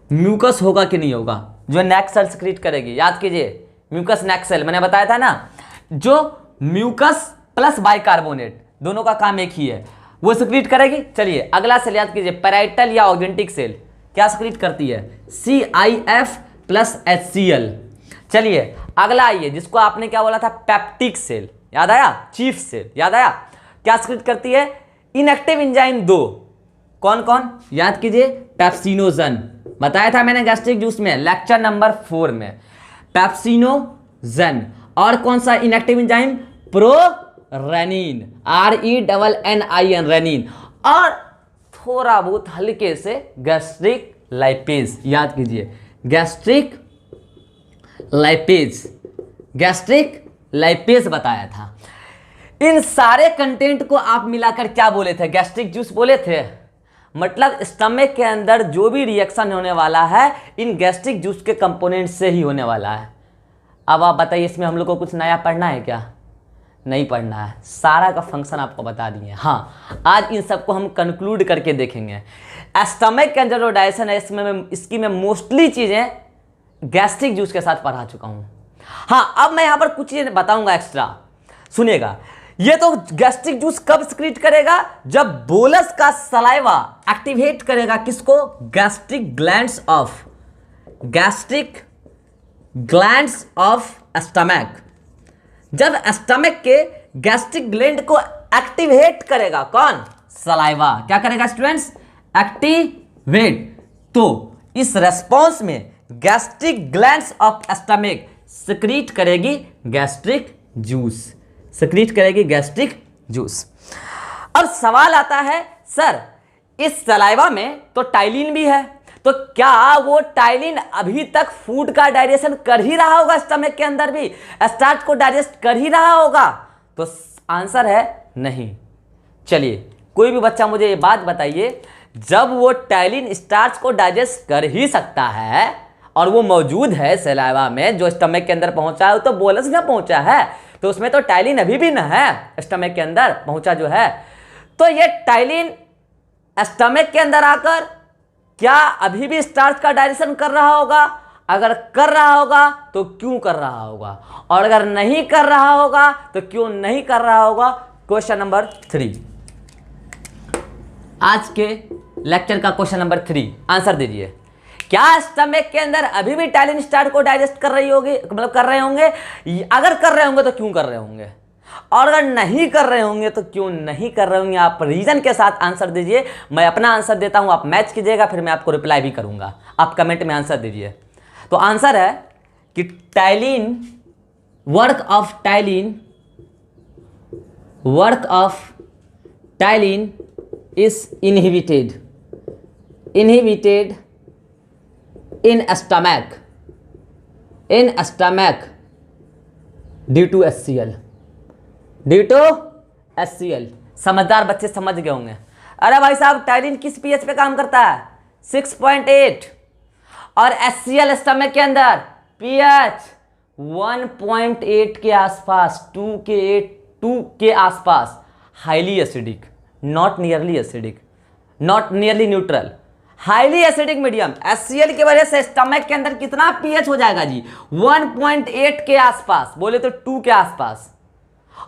म्यूकस होगा कि नहीं होगा, जो नेक सेल सिक्रीट करेगी, याद कीजिए म्यूकस नेक सेल, मैंने बताया था ना, जो म्यूकस प्लस बाइकार्बोनेट दोनों का काम एक ही है, वो सिक्रीट करेगी। चलिए अगला सेल याद कीजिए, पैराइटल या ऑर्गेंटिक सेल क्या सिक्रीट करती है, CIF प्लस HCl। चलिए अगला आइए, जिसको आपने क्या बोला था, पेप्टिक सेल, याद आया, चीफ सेल, याद आया, क्या सिक्रीट करती है, इनएक्टिव एंजाइम 2, कौन कौन, याद कीजिए, पेप्सिनोजन, बताया था मैंने गैस्ट्रिक जूस में लेक्चर नंबर 4 में, पेप्सिनोजन। और कौन सा inactive enzyme, prorennin, RENNIN, rennin. और थोड़ा बहुत हल्के से गैस्ट्रिक लाइपेज, याद कीजिए गैस्ट्रिक लाइपेज बताया था। इन सारे कंटेंट को आप मिलाकर क्या बोले थे, गैस्ट्रिक जूस बोले थे। मतलब स्टमक के अंदर जो भी रिएक्शन होने वाला है इन गैस्ट्रिक जूस के कंपोनेंट से ही होने वाला है। अब आप बताइए, इसमें हम लोग को कुछ नया पढ़ना है क्या, नहीं पढ़ना है, सारा का फंक्शन आपको बता दिए। हाँ, आज इन सबको हम कंक्लूड करके देखेंगे। स्टमक के अंदर जो डाइजेशन है इसकी मैं मोस्टली चीज़ें गैस्ट्रिक जूस के साथ पढ़ा चुका हूँ। हाँ, अब मैं यहाँ पर कुछ चीज़ें बताऊँगा एक्स्ट्रा, सुनिएगा। ये तो गैस्ट्रिक जूस कब सिक्रीट करेगा? जब बोलस का सलाइवा एक्टिवेट करेगा किसको? Gastric glands of stomach. जब स्टमक के गैस्ट्रिक ग्लैंड को एक्टिवेट करेगा कौन? सलाइवा। क्या करेगा स्टूडेंट्स? एक्टिवेट। तो इस रेस्पॉन्स में gastric glands of stomach secrete करेगी गैस्ट्रिक जूस। अब सवाल आता है, सर इस सलाइवा में तो टाइलिन भी है, तो क्या वो टाइलिन अभी तक फूड का डाइजेशन कर ही रहा होगा? स्टमक के अंदर भी स्टार्च को डाइजेस्ट कर ही रहा होगा? तो आंसर है नहीं। चलिए, कोई भी बच्चा मुझे ये बात बताइए, जब वो टाइलिन स्टार्च को डाइजेस्ट कर ही सकता है और वो मौजूद है सलाइवा में, जो स्टमक के अंदर पहुंचा है, तो बोलस में पहुंचा है, तो उसमें तो टाइलिन अभी भी ना है, स्टमक के अंदर पहुंचा जो है। तो ये टाइलिन स्टमक के अंदर आकर क्या अभी भी स्टार्च का डाइजेशन कर रहा होगा? अगर कर रहा होगा तो क्यों कर रहा होगा, और अगर नहीं कर रहा होगा तो क्यों नहीं कर रहा होगा? क्वेश्चन नंबर 3, आज के लेक्चर का क्वेश्चन नंबर 3, आंसर दीजिए। क्या स्टमक के अंदर अभी भी टाइलिन स्टार्च को डाइजेस्ट कर रही होगी, मतलब कर रहे होंगे? अगर कर रहे होंगे तो क्यों कर रहे होंगे, और अगर नहीं कर रहे होंगे तो क्यों नहीं कर रहे होंगे? आप रीजन के साथ आंसर दीजिए। मैं अपना आंसर देता हूं, आप मैच कीजिएगा, फिर मैं आपको रिप्लाई भी करूंगा। आप कमेंट में आंसर दीजिए। तो आंसर है कि work of ptyalin is inhibited in stomach due to HCl। समझदार बच्चे समझ गए होंगे। अरे भाई साहब, टाइलिन किस पीएच पे काम करता है? 6.8, और HCl स्टमक के अंदर पीएच 1.8 के आसपास, 2 के आसपास। Highly acidic, not nearly neutral, highly acidic medium. HCl की वजह से स्टमक के अंदर कितना पीएच हो जाएगा जी? 1.8 के आसपास, बोले तो 2 के आसपास।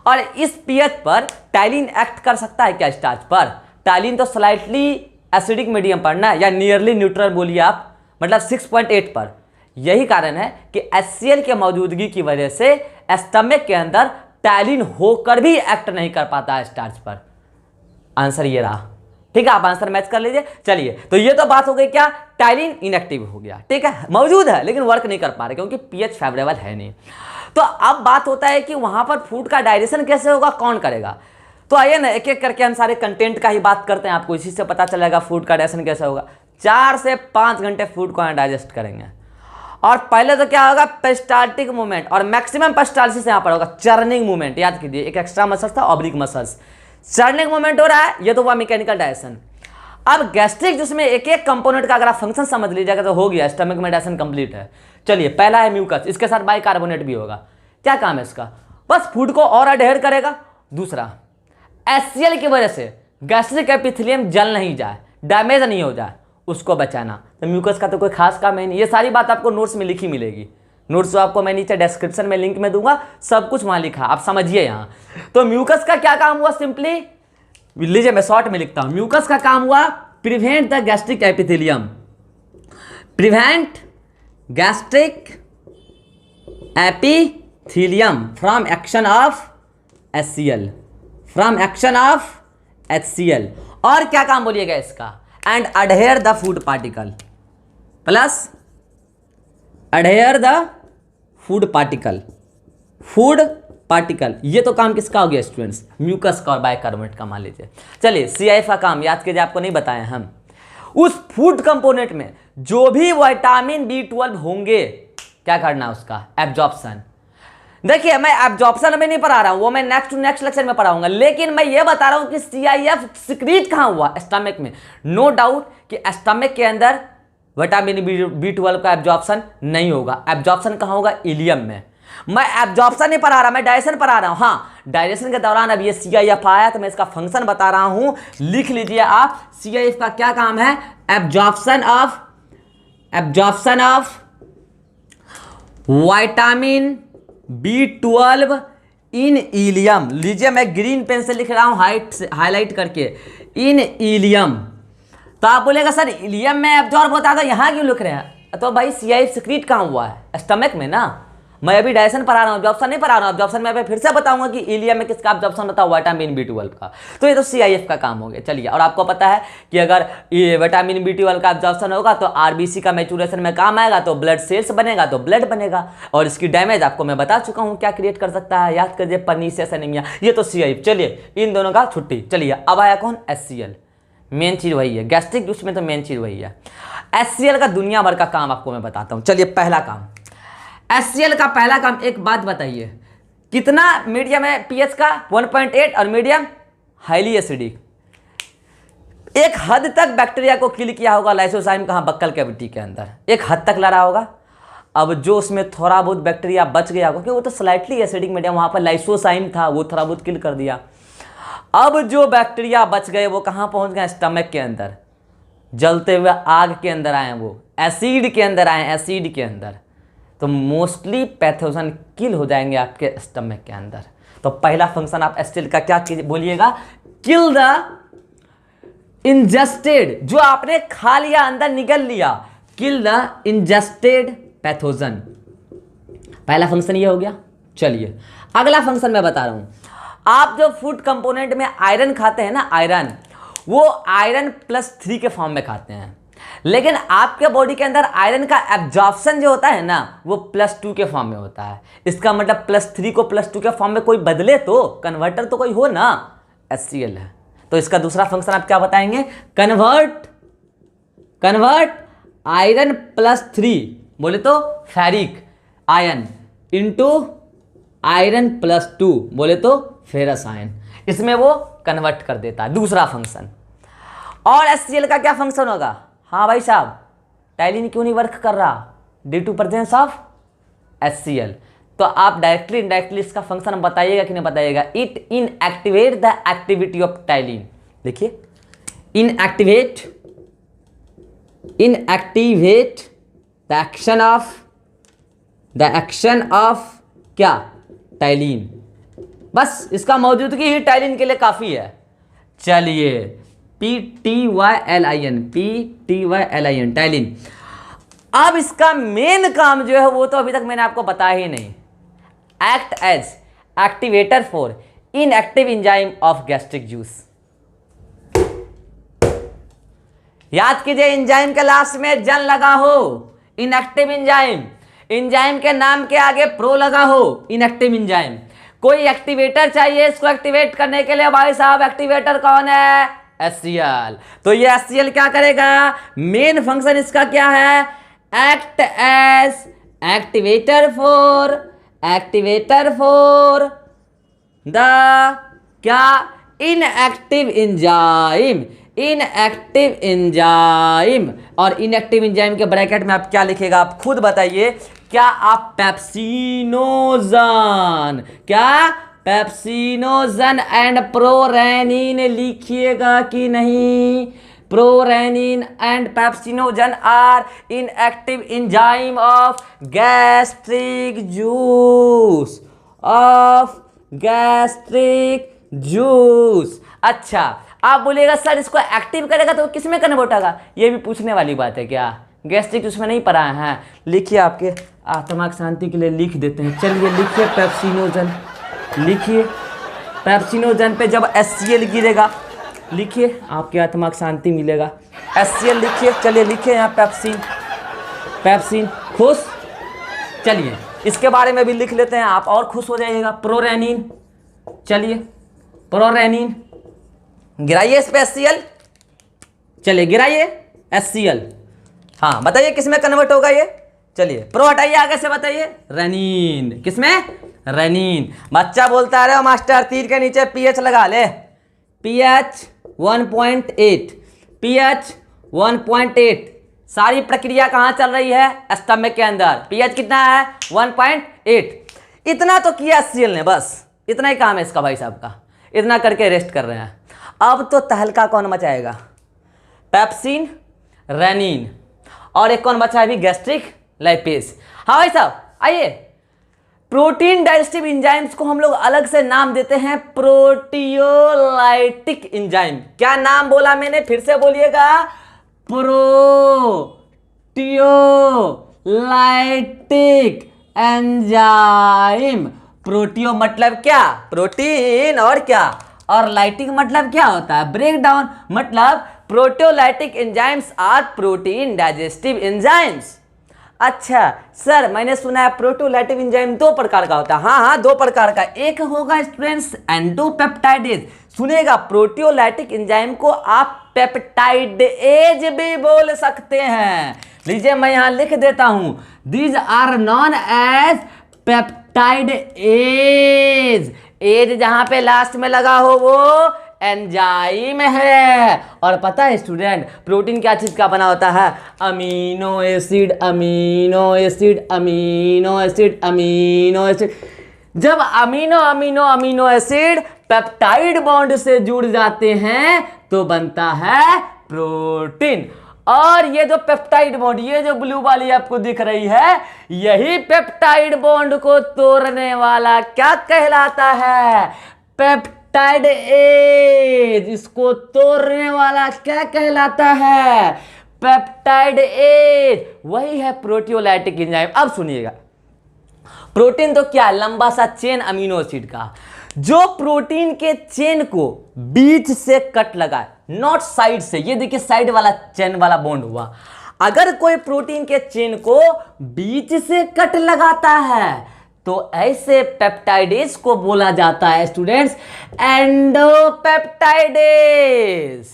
और इस पीएच पर टाइलिन एक्ट कर सकता है क्या स्टार्च पर? टाइलिन तो स्लाइटली एसिडिक मीडियम पर ना, या नियरली न्यूट्रल बोलिए आप, मतलब 6.8 पर। यही कारण है कि HCl के मौजूदगी की वजह से स्टमक के अंदर टाइलिन होकर भी एक्ट नहीं कर पाता है स्टार्च पर। आंसर ये रहा। ठीक है, आप आंसर मैच कर लीजिए। चलिए, तो ये तो बात हो गई क्या? टाइलिन इनएक्टिव हो गया। ठीक है, मौजूद है लेकिन वर्क नहीं कर पा रहे क्योंकि पीएच फेवरेबल है नहीं। तो अब बात होता है कि वहां पर फूड का डाइजेशन कैसे होगा, कौन करेगा? तो आइए ना, एक एक करके हम सारे कंटेंट का ही बात करते हैं, आपको इसी से पता चलेगा फूड का डाइजेशन कैसे होगा। 4 से 5 घंटे फूड को डाइजेस्ट करेंगे, और पहले तो क्या होगा? पेरिस्टाल्टिक मूवमेंट, और मैक्सिमम पेरिस्टाल्सिस यहाँ पर होगा। चर्निंग मूवमेंट, याद कीजिए, एक एक्स्ट्रा मसल्स था, ऑब्लिक मसल्स। चर्निंग मूवमेंट हो रहा है, ये तो हुआ मैकेनिकल डाइजेशन। अब गैस्ट्रिक जिसमें एक एक कंपोनेंट का अगर आप फंक्शन समझ लीजिएगा तो हो गया, स्टमक में डाइजेशन कंप्लीट है। चलिए, पहला है म्यूकस, इसके साथ बाइकार्बोनेट भी होगा। क्या काम है इसका? बस फूड को और अडहेर करेगा। दूसरा, HCl की वजह से गैस्ट्रिक एपिथेलियम जल नहीं जाए, डैमेज नहीं हो जाए, उसको बचाना। तो म्यूकस का तो कोई खास काम है नहीं। ये सारी बात आपको नोट्स में लिखी मिलेगी। नोट्स तो आपको मैं नीचे डिस्क्रिप्शन में लिंक में दूंगा, सब कुछ वहां लिखा, आप समझिए यहाँ। तो म्यूकस का क्या काम हुआ? सिंपली लीजिए, मैं शॉर्ट में लिखता हूं। म्यूकस का काम हुआ prevent the gastric epithelium, prevent gastric epithelium from action of HCl, और क्या काम बोलिएगा इसका? And adhere the food particle, plus adhere the food particle. ये तो काम किसका हो गया स्टूडेंट्स? म्यूकस का और बाइकार्बोनेट का, मान लीजिए। चलिए, CIF का काम याद कीजिए, आपको नहीं बताए हम। उस फूड कंपोनेंट में जो भी विटामिन B12 होंगे, क्या करना उसका? एब्जॉर्प्शन। देखिए, मैं एब्जॉर्प्शन में नहीं पढ़ा रहा हूं, वो मैं नेक्स्ट लेक्चर में पढ़ाऊंगा, लेकिन मैं ये बता रहा हूं कि CIF सिक्रीट कहां हुआ? स्टमक में। नो डाउट कि स्टमक के अंदर विटामिन B12 का एब्जॉर्प्शन नहीं होगा। एब्जॉर्प्शन कहां होगा? इलियम में। मैं एब्जॉर्प्शन नहीं पढ़ा रहा, मैं डाइजेशन पढ़ा रहा हूं। हाँ, डाइजेशन के दौरान अब ये CIF आया तो मैं इसका फंक्शन बता रहा हूं, लिख लीजिए आप। CIF का क्या काम है? Absorption of vitamin B12 in ileum. लीजिए मैं ग्रीन पेन से लिख रहा हूं, हाईलाइट करके, इन इलियम। तो आप बोलेगा सर इलियम में एब्जॉर्ब होता है तो यहाँ क्यों लिख रहे हैं? तो भाई CIF सिक्रीट कहाँ हुआ है? स्टमक में ना। मैं अभी डाइजेशन पढ़ा रहा हूँ, एब्जॉर्प्शन नहीं पढ़ा रहा हूँ। एब्जॉर्प्शन में फिर से बताऊंगा कि इलियम में किसका एब्जॉर्प्शन होता है, विटामिन B12 का। तो ये तो CIF का काम हो गया। चलिए, और आपको पता है कि अगर ये विटामिन B12 का एब्जॉर्प्शन होगा तो RBC का मैचुरेशन में काम आएगा, तो ब्लड सेल्स बनेगा, तो ब्लड बनेगा। और इसकी डैमेज आपको मैं बता चुका हूँ क्या क्रिएट कर सकता है, याद करिए, पर्नीशियस एनीमिया। ये तो CIF। चलिए, इन दोनों का छुट्टी। चलिए, अब आया कौन? HCl। मेन चीज वही है, गैस्ट्रिक जूस में तो मेन चीज वही है। HCl का दुनिया भर का काम आपको मैं बताता हूं। चलिए, पहला काम, HCl का पहला काम, एक बात बताइए, कितना मीडियम है pH का? 1.8, और मीडियम हाईली एसिडिक। एक हद तक बैक्टीरिया को किल किया होगा लाइसोजाइम, कहां? बक्कल कैविटी के अंदर, एक हद तक लड़ा होगा। अब जो उसमें थोड़ा बहुत बैक्टीरिया बच गया होगा, क्योंकि वो तो स्लाइटली एसिडिक मीडियम, वहां पर लाइसोजाइम था, वो थोड़ा बहुत किल कर दिया। अब जो बैक्टीरिया बच गए वो कहां पहुंच गए? स्टमक के अंदर, जलते हुए आग के अंदर आए, वो एसिड के अंदर आए, एसिड के अंदर। तो मोस्टली पैथोजन किल हो जाएंगे आपके स्टमक के अंदर। तो पहला फंक्शन आप HCl का क्या बोलिएगा? किल द इंजेस्टेड, जो आपने खा लिया, अंदर निगल लिया, किल द इंजेस्टेड पैथोजन। पहला फंक्शन ये हो गया। चलिए, अगला फंक्शन मैं बता रहा हूं। आप जो फूड कंपोनेंट में आयरन खाते हैं ना, आयरन, वो आयरन +3 के फॉर्म में खाते हैं, लेकिन आपके बॉडी के अंदर आयरन का एब्जॉर्प्शन जो होता है ना, वो +2 के फॉर्म में होता है। इसका मतलब +3 को +2 के फॉर्म में कोई बदले तो, कन्वर्टर तो कोई हो ना, HCl है। तो इसका दूसरा फंक्शन आप क्या बताएंगे? कन्वर्ट आयरन +3, बोले तो फेरिक आयन, इंटू आयरन +2, बोले तो फेरस आयन। इसमें वो कन्वर्ट कर देता है, दूसरा फंक्शन। और HCl का क्या फंक्शन होगा? हाँ भाई साहब, टाइलिन क्यों नहीं वर्क कर रहा? Due to presence of HCl। तो आप डायरेक्टली इनडायरेक्टली इसका फंक्शन बताइएगा कि नहीं बताइएगा? It inactivate the activity of ptyalin. देखिए, इनएक्टिवेट द एक्शन ऑफ क्या? टाइलिन। बस इसका मौजूदगी ही टाइलिन के लिए काफी है। चलिए, PTYLIN, टाइलिन। अब इसका मेन काम जो है वो तो अभी तक मैंने आपको बताया ही नहीं। Act as activator for inactive enzyme of gastric juice. याद कीजिए, एंजाइम के लास्ट में जन लगा हो, इनएक्टिव एंजाइम। एंजाइम के नाम के आगे प्रो लगा हो, इनएक्टिव एंजाइम। कोई एक्टिवेटर चाहिए इसको एक्टिवेट करने के लिए। भाई साहब, एक्टिवेटर कौन है? HCl। तो ये HCl क्या करेगा? मेन फंक्शन इसका क्या है? Act as activator for the क्या? Inactive enzyme. और इनएक्टिव एंजाइम के ब्रैकेट में आप क्या लिखेगा? आप खुद बताइए। क्या आप पेप्सिनोजन एंड प्रोरेनिन लिखिएगा कि नहीं? Prorennin and pepsinogen are inactive enzyme of gastric juice. अच्छा, आप बोलिएगा सर इसको एक्टिव करेगा तो किस में कन्वर्ट होगा? ये भी पूछने वाली बात है क्या? गैस्ट्रिक जूस में नहीं पढ़ा है? लिखिए, आपके आत्मा की शांति के लिए लिख देते हैं। चलिए, लिखिए पेप्सिनोजन। लिखिए, पेप्सिनोजन पे जब HCl गिरेगा, लिखिए, आपकी आत्मा की शांति मिलेगा। HCl लिखिए। चलिए, लिखिए यहाँ पेप्सिन। खुश? चलिए, इसके बारे में भी लिख लेते हैं, आप और खुश हो जाइएगा। प्रोरेनिन। चलिए, प्रोरेनिन गिराइए इस पे HCl। चलिए, गिराइए HCl। हाँ, बताइए किसमें कन्वर्ट होगा ये? चलिए, प्रो हटाइए, आगे से बताइए। रेनिन। किसमें? रेनिन। बच्चा बोलता है मास्टर तीर के नीचे pH लगा ले। pH 1.8। सारी प्रक्रिया कहाँ चल रही है? स्टमक के अंदर। pH कितना है? 1.8। इतना तो किया HCl ने, बस इतना ही काम है इसका भाई साहब का, इतना करके रेस्ट कर रहे हैं। अब तो तहलका कौन मचाएगा? पेप्सिन, रेनिन, और एक कौन बचा है अभी? Gastric lipase. हाँ भाई साहब आइए, प्रोटीन डाइजेस्टिव इंजाइम्स को हम लोग अलग से नाम देते हैं प्रोटियोलाइटिक इंजाइम। क्या नाम बोला मैंने? फिर से बोलिएगा, प्रोटियोलाइटिक एंजाइम। प्रोटियो मतलब क्या? प्रोटीन, और क्या? और लाइटिक मतलब क्या होता है? Break down. मतलब proteolytic enzymes or protein digestive enzymes. अच्छा सर, मैंने सुना है प्रोटियोलाइटिक एंजाइम दो प्रकार का होता है। हाँ हाँ, दो प्रकार का। एक होगा स्टूडेंट्स एंडोपेप्टाइडेज। सुनेगा, प्रोटियोलाइटिक एंजाइम को आप पेप्टाइडेज भी बोल सकते हैं। लीजिए मैं यहां लिख देता हूं, these are known as peptidase. एज जहां पे लास्ट में लगा हो वो एंजाइम है। और पता है स्टूडेंट, प्रोटीन क्या चीज का बना होता है? Amino acid, amino acid, amino acid, amino acid. जब amino amino amino acid peptide bond से जुड़ जाते हैं तो बनता है प्रोटीन। और ये जो पेप्टाइड बॉन्ड, ये जो ब्लू वाली आपको दिख रही है, यही पेप्टाइड बॉन्ड को तोड़ने वाला क्या कहलाता है? Peptidase. इसको तोड़ने वाला क्या कहलाता है? Peptidase. वही है प्रोटियोलाइटिक एंजाइम। अब सुनिएगा, प्रोटीन तो क्या? लंबा सा चेन अमीनो एसिड का। जो प्रोटीन के चेन को बीच से कट लगा, नॉट साइड से, ये देखिए साइड वाला चेन वाला बॉन्ड हुआ। अगर कोई प्रोटीन के चेन को बीच से कट लगाता है तो ऐसे पेप्टाइडेज को बोला जाता है स्टूडेंट्स एंडोपेप्टाइडेज।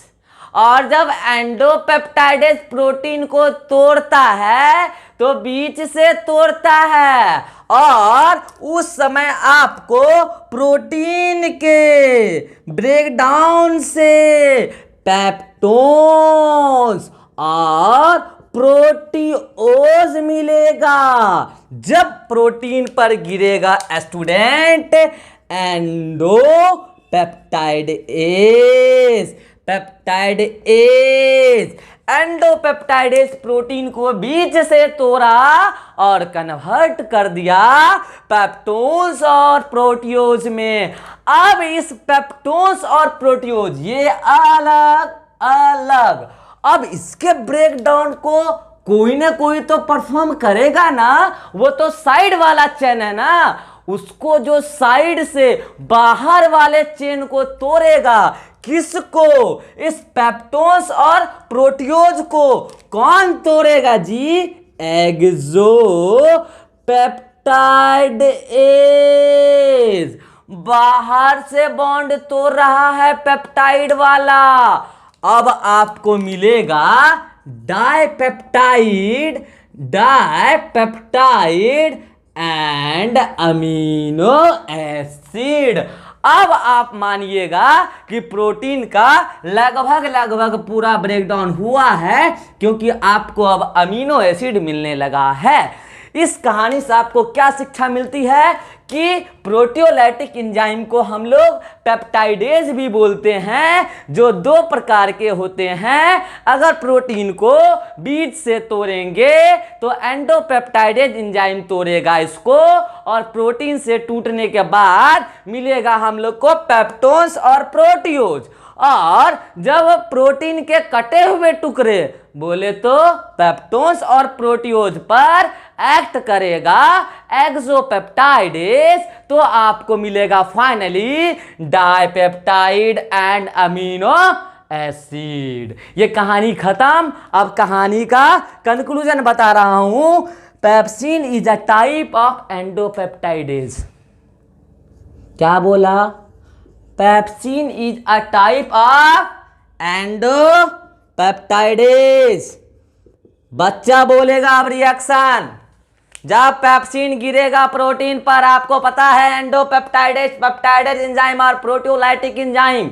और जब एंडोपेप्टाइडेज प्रोटीन को तोड़ता है तो बीच से तोड़ता है, और उस समय आपको प्रोटीन के ब्रेकडाउन से पेप्टोन्स और प्रोटीओज मिलेगा। जब प्रोटीन पर गिरेगा student endopeptidase. Peptidase, endopeptidase protein को बीच से तोड़ा और कन्वर्ट कर दिया पेप्टोन्स और प्रोटीओज में। अब इस पेप्टोन्स और प्रोटीओज ये अलग अलग, अब इसके ब्रेकडाउन को कोई ना कोई तो परफॉर्म करेगा ना। वो तो साइड वाला चेन है ना, उसको जो साइड से बाहर वाले चेन को तोड़ेगा। किसको? इस पेप्टोन्स और प्रोटीओज को कौन तोड़ेगा जी? एक्सोपेप्टाइड एज। बाहर से बॉन्ड तोड़ रहा है पेप्टाइड वाला। अब आपको मिलेगा dipeptide, dipeptide and amino acid. अब आप मानिएगा कि प्रोटीन का लगभग पूरा ब्रेकडाउन हुआ है, क्योंकि आपको अब अमीनो एसिड मिलने लगा है। इस कहानी से आपको क्या शिक्षा मिलती है कि प्रोटियोलाइटिक एंजाइम को हम लोग पेप्टाइडेज भी बोलते हैं, जो दो प्रकार के होते हैं। अगर प्रोटीन को बीच से तोड़ेंगे तो एंडोपेप्टाइडेज एंजाइम तोड़ेगा इसको, और प्रोटीन से टूटने के बाद मिलेगा हम लोग को पेप्टोन्स और प्रोटीओज। और जब प्रोटीन के कटे हुए टुकड़े बोले तो पेप्टोन्स और प्रोटीओज पर एक्ट करेगा एक्सोपेप्टाइडेज, तो आपको मिलेगा finally dipeptide and amino acid. ये कहानी खत्म। अब कहानी का कंक्लूजन बता रहा हूं। Pepsin is a type of endopeptidase. क्या बोला? Pepsin is a type of endopeptidase. बच्चा बोलेगा अब रिएक्शन। जब पेप्सिन गिरेगा प्रोटीन पर, आपको पता है एंडोपेप्टाइडेज, पेप्टाइडेज एंजाइम और प्रोटियोलाइटिक एंजाइम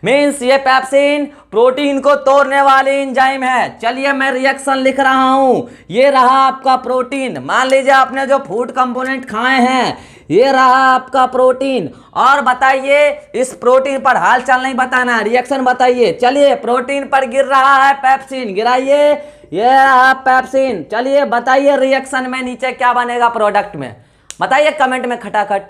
मीन्स ये पेप्सिन प्रोटीन को तोड़ने वाली एंजाइम है। चलिए मैं रिएक्शन लिख रहा हूं। ये रहा आपका प्रोटीन। मान लीजिए आपने जो फूड कंपोनेंट खाए हैं, ये रहा आपका प्रोटीन। और बताइए इस प्रोटीन पर हाल चाल नहीं बताना, रिएक्शन बताइए। चलिए प्रोटीन पर गिर रहा है पेप्सिन, गिराइए। ये रहा पेप्सिन। चलिए बताइए रिएक्शन में नीचे क्या बनेगा प्रोडक्ट में, बताइए कमेंट में खटाखट।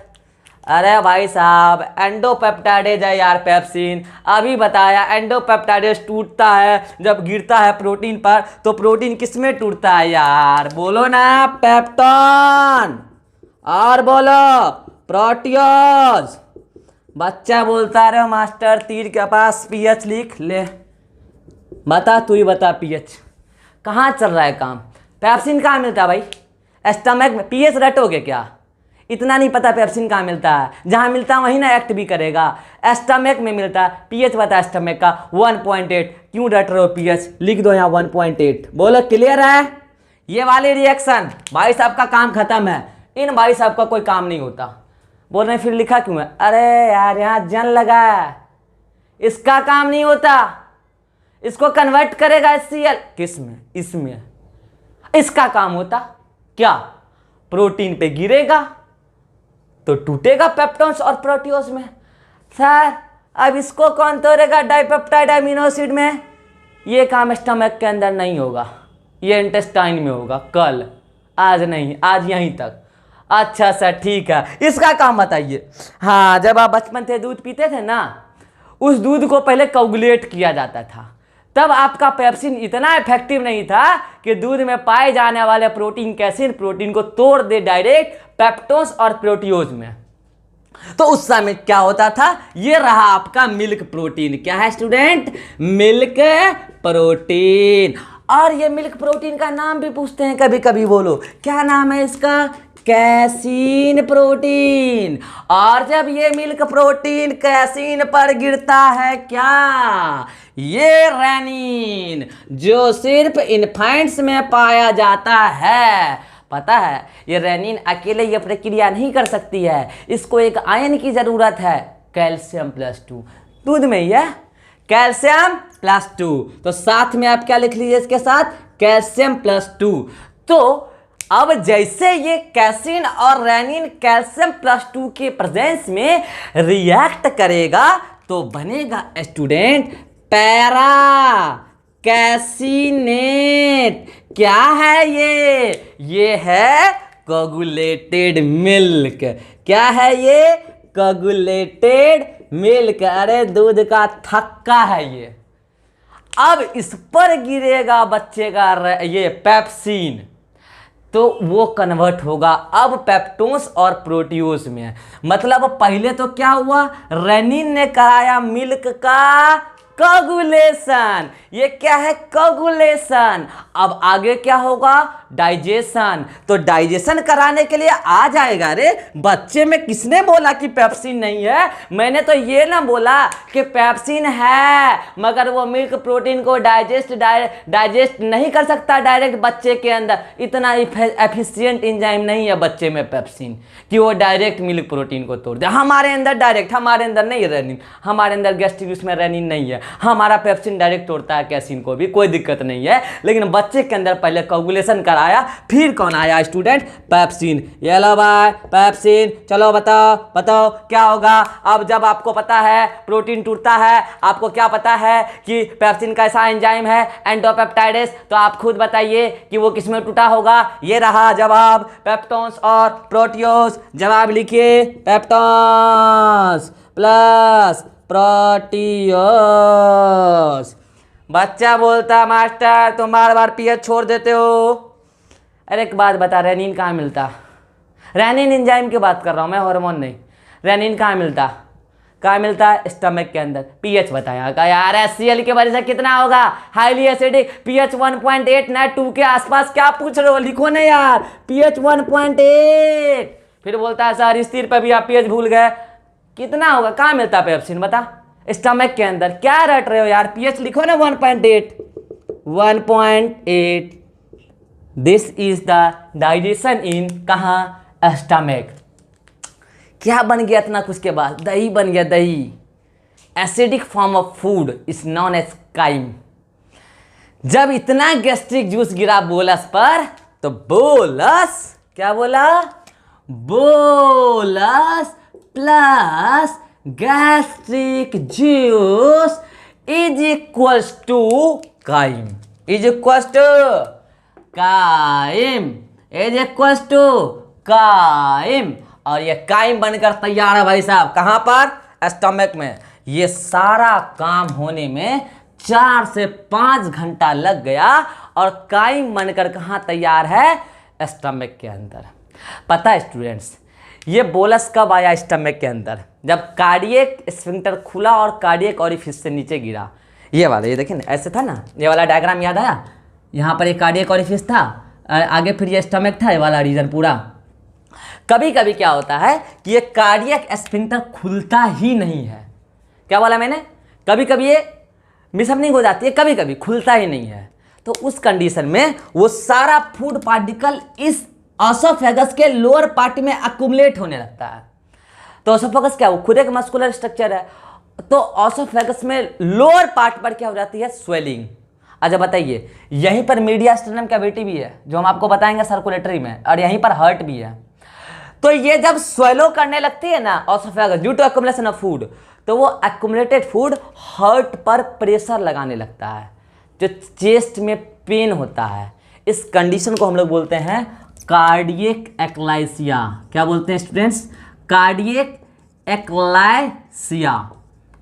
अरे भाई साहब एंडोपेप्टाइडेज है यार पेप्सिन, अभी बताया। एंडोपेप्टाइडेज टूटता है जब गिरता है प्रोटीन पर, तो प्रोटीन किस में टूटता है यार, बोलो ना, पेप्टॉन। और बोलो प्रोटियोज। बच्चा बोलता रहे मास्टर तीर के पास पीएच लिख ले। बता तू ही बता, पीएच कहाँ चल रहा है काम? पेप्सिन कहाँ मिलता है भाई? स्टमक में। पीएच रटोगे क्या? इतना नहीं पता पेप्सिन कहाँ मिलता है? जहाँ मिलता है वहीं ना एक्ट भी करेगा। स्टमक में मिलता है। पीएच बता स्टमक का 1.8। क्यों रट रहे हो पीएच? लिख दो यहाँ 1.8। बोलो क्लियर है? ये वाली रिएक्शन भाई साहब का काम खत्म है। इन भाई साहब का कोई काम नहीं होता। बोल रहे फिर लिखा क्यों है? अरे यार यहाँ जन लगा है, इसका काम नहीं होता। इसको कन्वर्ट करेगा HCl किस में? इसमें। इसका काम होता क्या? प्रोटीन पे गिरेगा तो टूटेगा पेप्टोन्स और प्रोटियोज में। सर अब इसको कौन तोड़ेगा डाइपेप्टाइड अमीनो एसिड में? ये काम स्टमक के अंदर नहीं होगा, ये इंटेस्टाइन में होगा कल, आज नहीं, आज यहीं तक। अच्छा सर ठीक है, इसका काम बताइए। हाँ, जब आप बचपन से दूध पीते थे ना, उस दूध को पहले कोगुलेट किया जाता था। तब आपका पेप्सिन इतना इफेक्टिव नहीं था कि दूध में पाए जाने वाले प्रोटीन कैसिन प्रोटीन को तोड़ दे डायरेक्ट पेप्टोन्स और प्रोटियोज में। तो उस समय क्या होता था? ये रहा आपका मिल्क प्रोटीन। क्या है स्टूडेंट? Milk protein. और ये मिल्क प्रोटीन का नाम भी पूछते हैं कभी कभी, बोलो क्या नाम है इसका? Casein protein. और जब ये मिल्क प्रोटीन कैसीन पर गिरता है क्या? ये रेनिन, जो सिर्फ इन्फेंट्स में पाया जाता है। पता है ये रेनिन अकेले ये प्रक्रिया नहीं कर सकती है, इसको एक आयन की जरूरत है, कैल्शियम +2। दूध में ही है कैल्शियम +2, तो साथ में आप क्या लिख लीजिए इसके साथ? कैल्शियम +2। तो अब जैसे ये कैसीन और रेनिन कैल्शियम +2 के प्रेजेंस में रिएक्ट करेगा तो बनेगा स्टूडेंट पैरा कैसीनेट। क्या है ये है कोगुलेटेड मिल्क। क्या है ये? Coagulated milk. अरे दूध का थक्का है ये। अब इस पर गिरेगा बच्चे का ये पेप्सिन, तो वो कन्वर्ट होगा अब पेप्टोन्स और प्रोटियोज में। मतलब पहले तो क्या हुआ? रेनिन ने कराया मिल्क का कोगुलेशन। ये क्या है? कोगुलेशन। अब आगे क्या होगा? डाइजेशन। तो डाइजेशन कराने के लिए आ जाएगा। रे बच्चे में किसने बोला कि पेप्सिन नहीं है? मैंने तो ये ना बोला कि पेप्सिन है, मगर वो मिल्क प्रोटीन को डाइजेस्ट नहीं कर सकता डायरेक्ट बच्चे के अंदर। इतना एफिशिएंट एंजाइम नहीं है बच्चे में पेप्सिन कि वो डायरेक्ट मिल्क प्रोटीन को तोड़ दे। हमारे अंदर डायरेक्ट, हमारे अंदर नहीं रेनिन, हमारे अंदर गैस्ट्रिक में रेनिन नहीं है, हमारा पेप्सिन डायरेक्ट तोड़ता है कैसीन को भी, कोई दिक्कत नहीं है। लेकिन बच्चे के अंदर पहले कोगुलेशन कराया, फिर कौन आया स्टूडेंट? पेप्सिन। ये लो भाई पेप्सिन। चलो बताओ क्या होगा? अब जब आपको पता है प्रोटीन टूटता है, आपको क्या पता है कि पेप्सिन कैसा एंजाइम है, एंडोपेप्टाइडेज, तो आप खुद बताइए कि वो किस में टूटा होगा। ये रहा जवाब, पेप्टोन्स और प्रोटियोज। जवाब लिखिए, पेप्टोन्स प्लस प्रोटियोज। बच्चा बोलता मास्टर तुम बार बार पीएच छोड़ देते हो। अरे एक बात बता, रेनिन कहाँ मिलता? रेनिन एंजाइम की बात कर रहा हूँ मैं, हार्मोन नहीं। रेनिन कहाँ मिलता? कहाँ मिलता है? स्टमक के अंदर। पीएच बताया का यार, HCl की वजह से कितना होगा? हाईली एसिडिक, पीएच 1.8 ना 2 के आसपास। क्या पूछ रहे हो? लिखो ना यार, पीएच 1.8। फिर बोलता है सर स्थिर पे भी आप पीएच भूल गए। कितना होगा? कहाँ मिलता है पेप्सिन बता? स्टमक के अंदर। क्या रट रहे हो यार? पीएच लिखो ना 1.8। 1.8। दिस इज द डाइजेशन इन कहाँ? स्टमक। क्या बन गया इतना कुछ के बाद? दही बन गया, दही। Acidic form of food is known as chyme. जब इतना गैस्ट्रिक जूस गिरा बोलस पर, तो बोलस क्या बोला? Bolus plus gastric juice is equals to chyme, is equals to chyme, is equals to chyme. और ये काइम बनकर तैयार है भाई साहब, कहां पर? स्टमक में। ये सारा काम होने में 4 से 5 घंटा लग गया और काइम बनकर कहां तैयार है? स्टमक के अंदर। पता है स्टूडेंट्स, ये बोलस कब आया स्टमक के अंदर? जब कार्डियक स्फिंक्टर खुला और कार्डियक ओरिफिस से नीचे गिरा। ये वाला, ये देखिए ना, ऐसे था ना, ये वाला डायग्राम याद आया? यहाँ पर एक कार्डियक ओरिफिस था, आगे फिर ये स्टमक था, ये वाला रीजन पूरा। कभी कभी क्या होता है कि ये कार्डियक स्फिंक्टर खुलता ही नहीं है। क्या बोला मैंने? कभी कभी ये मिसअपनिंग हो जाती है, कभी कभी खुलता ही नहीं है। तो उस कंडीशन में वो सारा फूड पार्टिकल इस ऑसोफेगस के लोअर पार्ट में अक्युमुलेट होने लगता है। तो ऑसोफेगस क्या, वो खुद एक मस्कुलर स्ट्रक्चर है। तो ऑसोफेगस में लोअर पार्ट पर क्या हो जाती है? स्वेलिंग। अच्छा बताइए, यहीं पर मीडियास्टिनम कैविटी भी है जो हम आपको बताएंगे सर्कुलेटरी में, और यहीं पर हार्ट भी है। तो ये जब स्वेलो करने लगती है ना oesophagus due to accumulation of food, तो वो एक्युमुलेटेड फूड हार्ट पर प्रेशर लगाने लगता है, जो चेस्ट में पेन होता है। इस कंडीशन को हम लोग बोलते हैं कार्डियक एक्लाइसिया। क्या बोलते हैं स्टूडेंट्स? कार्डियक एक्लाइसिया।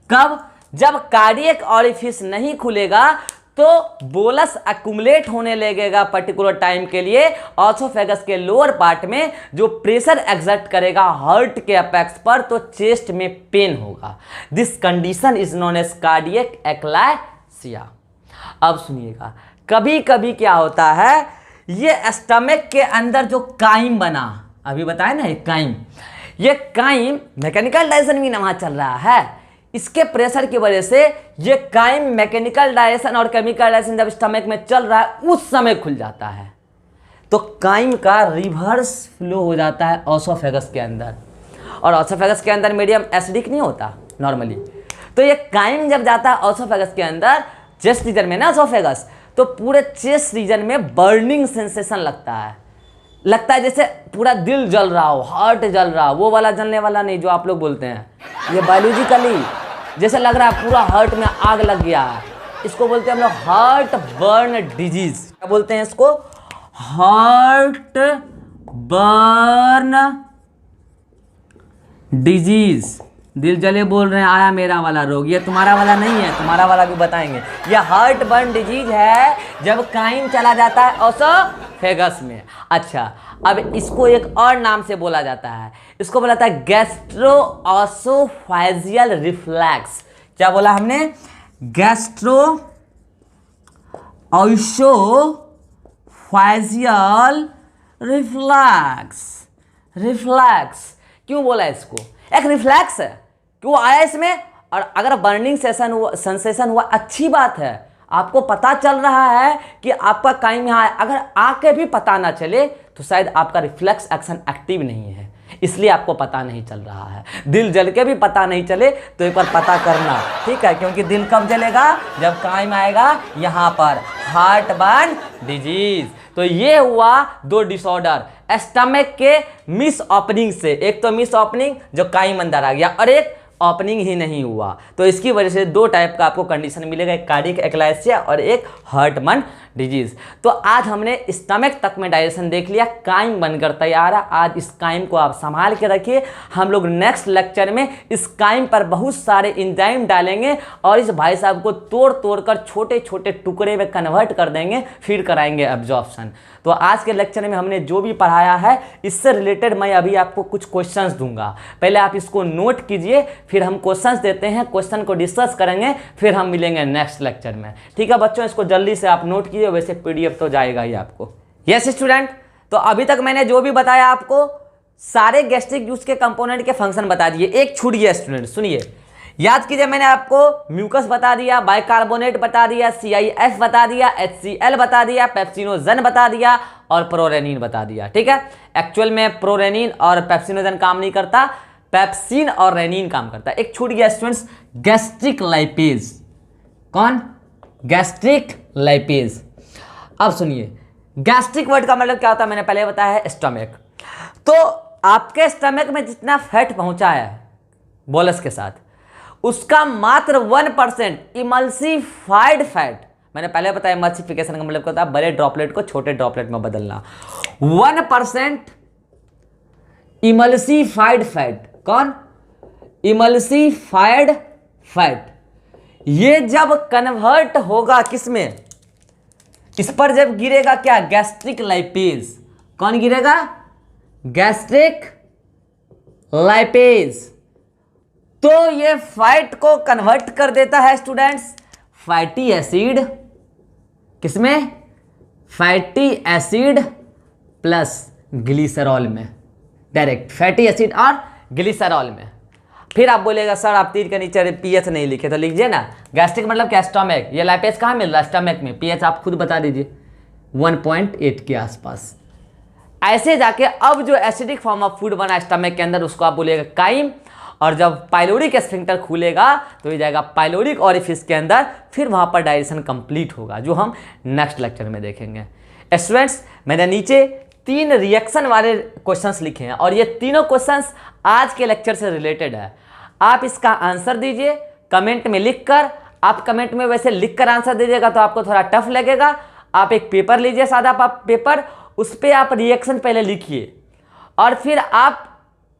कब? जब कार्डियक ऑरिफिस नहीं खुलेगा तो बोलस एक्युमुलेट होने लगेगा पर्टिकुलर टाइम के लिए ऑसोफेगस के लोअर पार्ट में, जो प्रेशर एक्सर्ट करेगा हार्ट के अपेक्स पर, तो चेस्ट में पेन होगा। This condition is known as cardiac achalasia. अब सुनिएगा, कभी कभी क्या होता है, ये स्टमक के अंदर जो काइम बना, अभी बताया ना, ये काइम मैकेनिकल डायजेशन भी वहां चल रहा है। इसके प्रेशर की वजह से ये काइम मैकेनिकल डायजेशन और केमिकल डायजेशन जब स्टमक में चल रहा है उस समय खुल जाता है। तो काइम का रिवर्स फ्लो हो जाता है ऑसोफेगस के अंदर, और ऑसोफेगस के अंदर मीडियम एसिडिक नहीं होता नॉर्मली। तो ये काइम जब जाता है ऑसोफेगस के अंदर, चेस्ट रीजन में ना ऑसोफेगस, तो पूरे चेस्ट रीजन में बर्निंग सेंसेशन लगता है जैसे पूरा दिल जल रहा हो, हार्ट जल रहा हो। वो वाला जलने वाला नहीं जो आप लोग बोलते हैं, ये बायोलॉजिकली जैसे लग रहा है पूरा हार्ट में आग लग गया है। इसको बोलते हैं हम लोग हार्ट बर्न डिजीज। क्या बोलते हैं इसको? Heart burn disease. दिल जले बोल रहे हैं, आया मेरा वाला रोग। ये तुम्हारा वाला नहीं है, तुम्हारा वाला भी बताएंगे। ये हार्ट बर्न डिजीज है जब काइम चला जाता है ऑसोफेगस में। अच्छा, अब इसको एक और नाम से बोला जाता है, इसको बोला जाता है गैस्ट्रो ऑसोफेजियल रिफ्लैक्स। क्या बोला हमने? Gastro ऑसोफेजियल reflex. रिफ्लैक्स क्यों बोला इसको? एक रिफ्लैक्स है कि वो आया इसमें, और अगर बर्निंग सेंसेशन हुआ, अच्छी बात है, आपको पता चल रहा है कि आपका काइम यहाँ है। अगर आके भी पता ना चले तो शायद आपका रिफ्लेक्स एक्शन एक्टिव नहीं है, इसलिए आपको पता नहीं चल रहा है। दिल जल के भी पता नहीं चले तो एक बार पता करना, ठीक है? क्योंकि दिल कब जलेगा? जब काइम आएगा यहाँ पर, हार्ट बर्न डिजीज। तो ये हुआ दो डिसऑर्डर स्टमक के मिस ओपनिंग से। एक तो मिस ओपनिंग जो काइम अंदर आ गया, और एक ओपनिंग ही नहीं हुआ। तो इसकी वजह से दो टाइप का आपको कंडीशन मिलेगा, एक कार्डियक एक्लाइसिया और एक हार्ट बर्न डिजीज। तो आज हमने स्टमक तक में डाइजेशन देख लिया, काइम बनकर तैयार है। आज इस काइम को आप संभाल के रखिए। हम लोग नेक्स्ट लेक्चर में इस काइम पर बहुत सारे एंजाइम डालेंगे और इस भाई साहब को तोड़ तोड़ कर छोटे छोटे टुकड़े में कन्वर्ट कर देंगे, फिर कराएंगे एब्जॉर्प्शन। तो आज के लेक्चर में हमने जो भी पढ़ाया है इससे रिलेटेड मैं अभी आपको कुछ क्वेश्चंस दूंगा। पहले आप इसको नोट कीजिए, फिर हम क्वेश्चंस देते हैं, क्वेश्चन को डिस्कस करेंगे, फिर हम मिलेंगे नेक्स्ट लेक्चर में। ठीक है बच्चों, इसको जल्दी से आप नोट कीजिए, वैसे पीडीएफ तो जाएगा ही आपको। यस स्टूडेंट, तो अभी तक मैंने जो भी बताया आपको सारे गैस्ट्रिक जूस के कंपोनेंट के फंक्शन बता दिए। एक छूट गया स्टूडेंट, सुनिए, याद कीजिए। मैंने आपको म्यूकस बता दिया, बाइकार्बोनेट बता दिया, CIF बता दिया, HCl बता दिया, पेप्सिनोजन बता दिया और प्रोरेनिन बता दिया। ठीक है, एक्चुअल में प्रोरेनिन और पेप्सिनोजन काम नहीं करता, पेप्सिन और रेनिन काम करता है। एक छूट गया स्टूडेंट्स, गैस्ट्रिक लाइपेज। कौन? Gastric lipase. अब सुनिए, गैस्ट्रिक वर्ड का मतलब क्या होता है मैंने पहले बताया है, स्टमक। तो आपके स्टमक में जितना फैट पहुंचा है बोलस के साथ, उसका मात्र 1% इमल्सिफाइड फैट, मैंने पहले बताया इमल्सिफिकेशन का मतलब क्या होता है, बड़े ड्रॉपलेट को छोटे ड्रॉपलेट में बदलना। 1% इमल्सिफाइड फैट, कौन? इमल्सिफाइड फैट, ये जब कन्वर्ट होगा किसमें, इस पर जब गिरेगा क्या, गैस्ट्रिक लाइपेज। कौन गिरेगा? Gastric lipase. तो ये फैट को कन्वर्ट कर देता है स्टूडेंट्स फैटी एसिड, किसमें? फैटी एसिड प्लस ग्लिसरॉल में, डायरेक्ट फैटी एसिड और ग्लिसरॉल में। फिर आप बोलेगा सर आप तीर के नीचे पीएच नहीं लिखे, तो लीजिए ना, गैस्ट्रिक मतलब क्या, स्टमक। ये लाइपेज कहाँ मिल रहा है? स्टमक में। पीएच आप खुद बता दीजिए, 1.8 के आसपास। ऐसे जाके अब जो एसिडिक फॉर्म ऑफ फूड बना स्टमक के अंदर, उसको आप बोलिएगा काइम। और जब पाइलोरिक स्फिंक्टर खुलेगा तो ये जाएगा पाइलोरिक ओरिफिस के अंदर, फिर वहाँ पर डाइजेशन कंप्लीट होगा, जो हम नेक्स्ट लेक्चर में देखेंगे। स्टूडेंट्स, मैंने नीचे 3 रिएक्शन वाले क्वेश्चंस लिखे हैं और ये तीनों क्वेश्चंस आज के लेक्चर से रिलेटेड है। आप इसका आंसर दीजिए कमेंट में लिखकर। आप कमेंट में वैसे लिखकर आंसर दीजिएगा तो आपको थोड़ा टफ लगेगा। आप एक पेपर लीजिए, सादा पेपर, उस पर आप रिएक्शन पहले लिखिए और फिर आप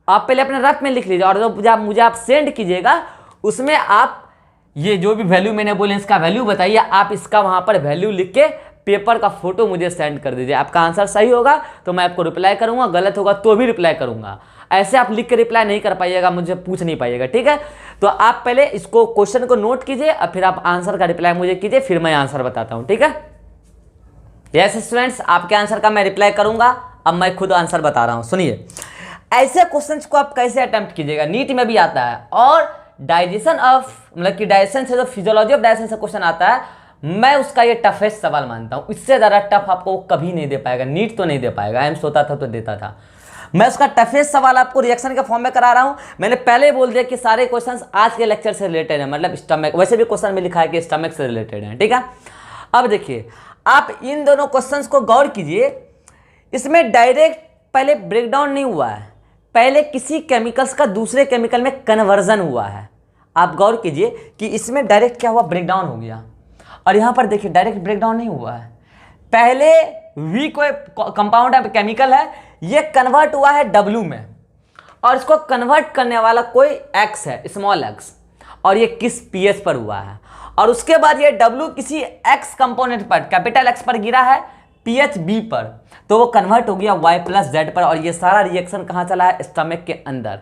पहले अपने रफ में लिख लीजिए, और जब मुझे आप सेंड कीजिएगा उसमें आप ये जो भी वैल्यू मैंने बोले इसका वैल्यू बताइए। आप इसका वहाँ पर वैल्यू लिख के पेपर का फोटो मुझे सेंड कर दीजिए। आपका आंसर सही होगा तो मैं आपको रिप्लाई करूँगा, गलत होगा तो भी रिप्लाई करूँगा। ऐसे आप लिख के रिप्लाई नहीं कर पाइएगा, मुझे पूछ नहीं पाइएगा, ठीक है? तो आप पहले इसको क्वेश्चन को नोट कीजिए और फिर आप आंसर का रिप्लाई मुझे कीजिए, फिर मैं आंसर बताता हूँ, ठीक है? यस स्टूडेंट्स, आपके आंसर का मैं रिप्लाई करूँगा। अब मैं खुद आंसर बता रहा हूँ, सुनिए। ऐसे क्वेश्चंस को आप कैसे अटेम्प्ट कीजिएगा, नीट में भी आता है, और डाइजेशन ऑफ मतलब कि डाइजेशन से जो फिजियोलॉजी ऑफ डाइजेशन से क्वेश्चन आता है, मैं उसका ये टफेस्ट सवाल मानता हूँ। इससे ज़्यादा टफ आपको कभी नहीं दे पाएगा, नीट तो नहीं दे पाएगा। एम्स होता था तो देता था। मैं उसका टफेस्ट सवाल आपको रिएक्शन के फॉर्म में करा रहा हूँ। मैंने पहले ही बोल दिया कि सारे क्वेश्चंस आज के लेक्चर से रिलेटेड है, मतलब स्टमक, वैसे भी क्वेश्चन में लिखा है कि स्टमक से रिलेटेड है, ठीक है? अब देखिए, आप इन दोनों क्वेश्चंस को गौर कीजिए। इसमें डायरेक्ट पहले ब्रेकडाउन नहीं हुआ है, पहले किसी केमिकल्स का दूसरे केमिकल में कन्वर्जन हुआ है। आप गौर कीजिए कि इसमें डायरेक्ट क्या हुआ, ब्रेकडाउन हो गया, और यहाँ पर देखिए डायरेक्ट ब्रेकडाउन नहीं हुआ है। पहले वी कोई कंपाउंड है, केमिकल है, ये कन्वर्ट हुआ है डब्ल्यू में, और इसको कन्वर्ट करने वाला कोई एक्स है, स्मॉल एक्स, और ये किस पीएच पर हुआ है। और उसके बाद ये डब्ल्यू किसी एक्स कंपोनेंट पर, कैपिटल एक्स पर गिरा है, पीएच बी पर, तो वो कन्वर्ट हो गया वाई प्लस जेड पर, और ये सारा रिएक्शन कहाँ चला है, स्टमक के अंदर।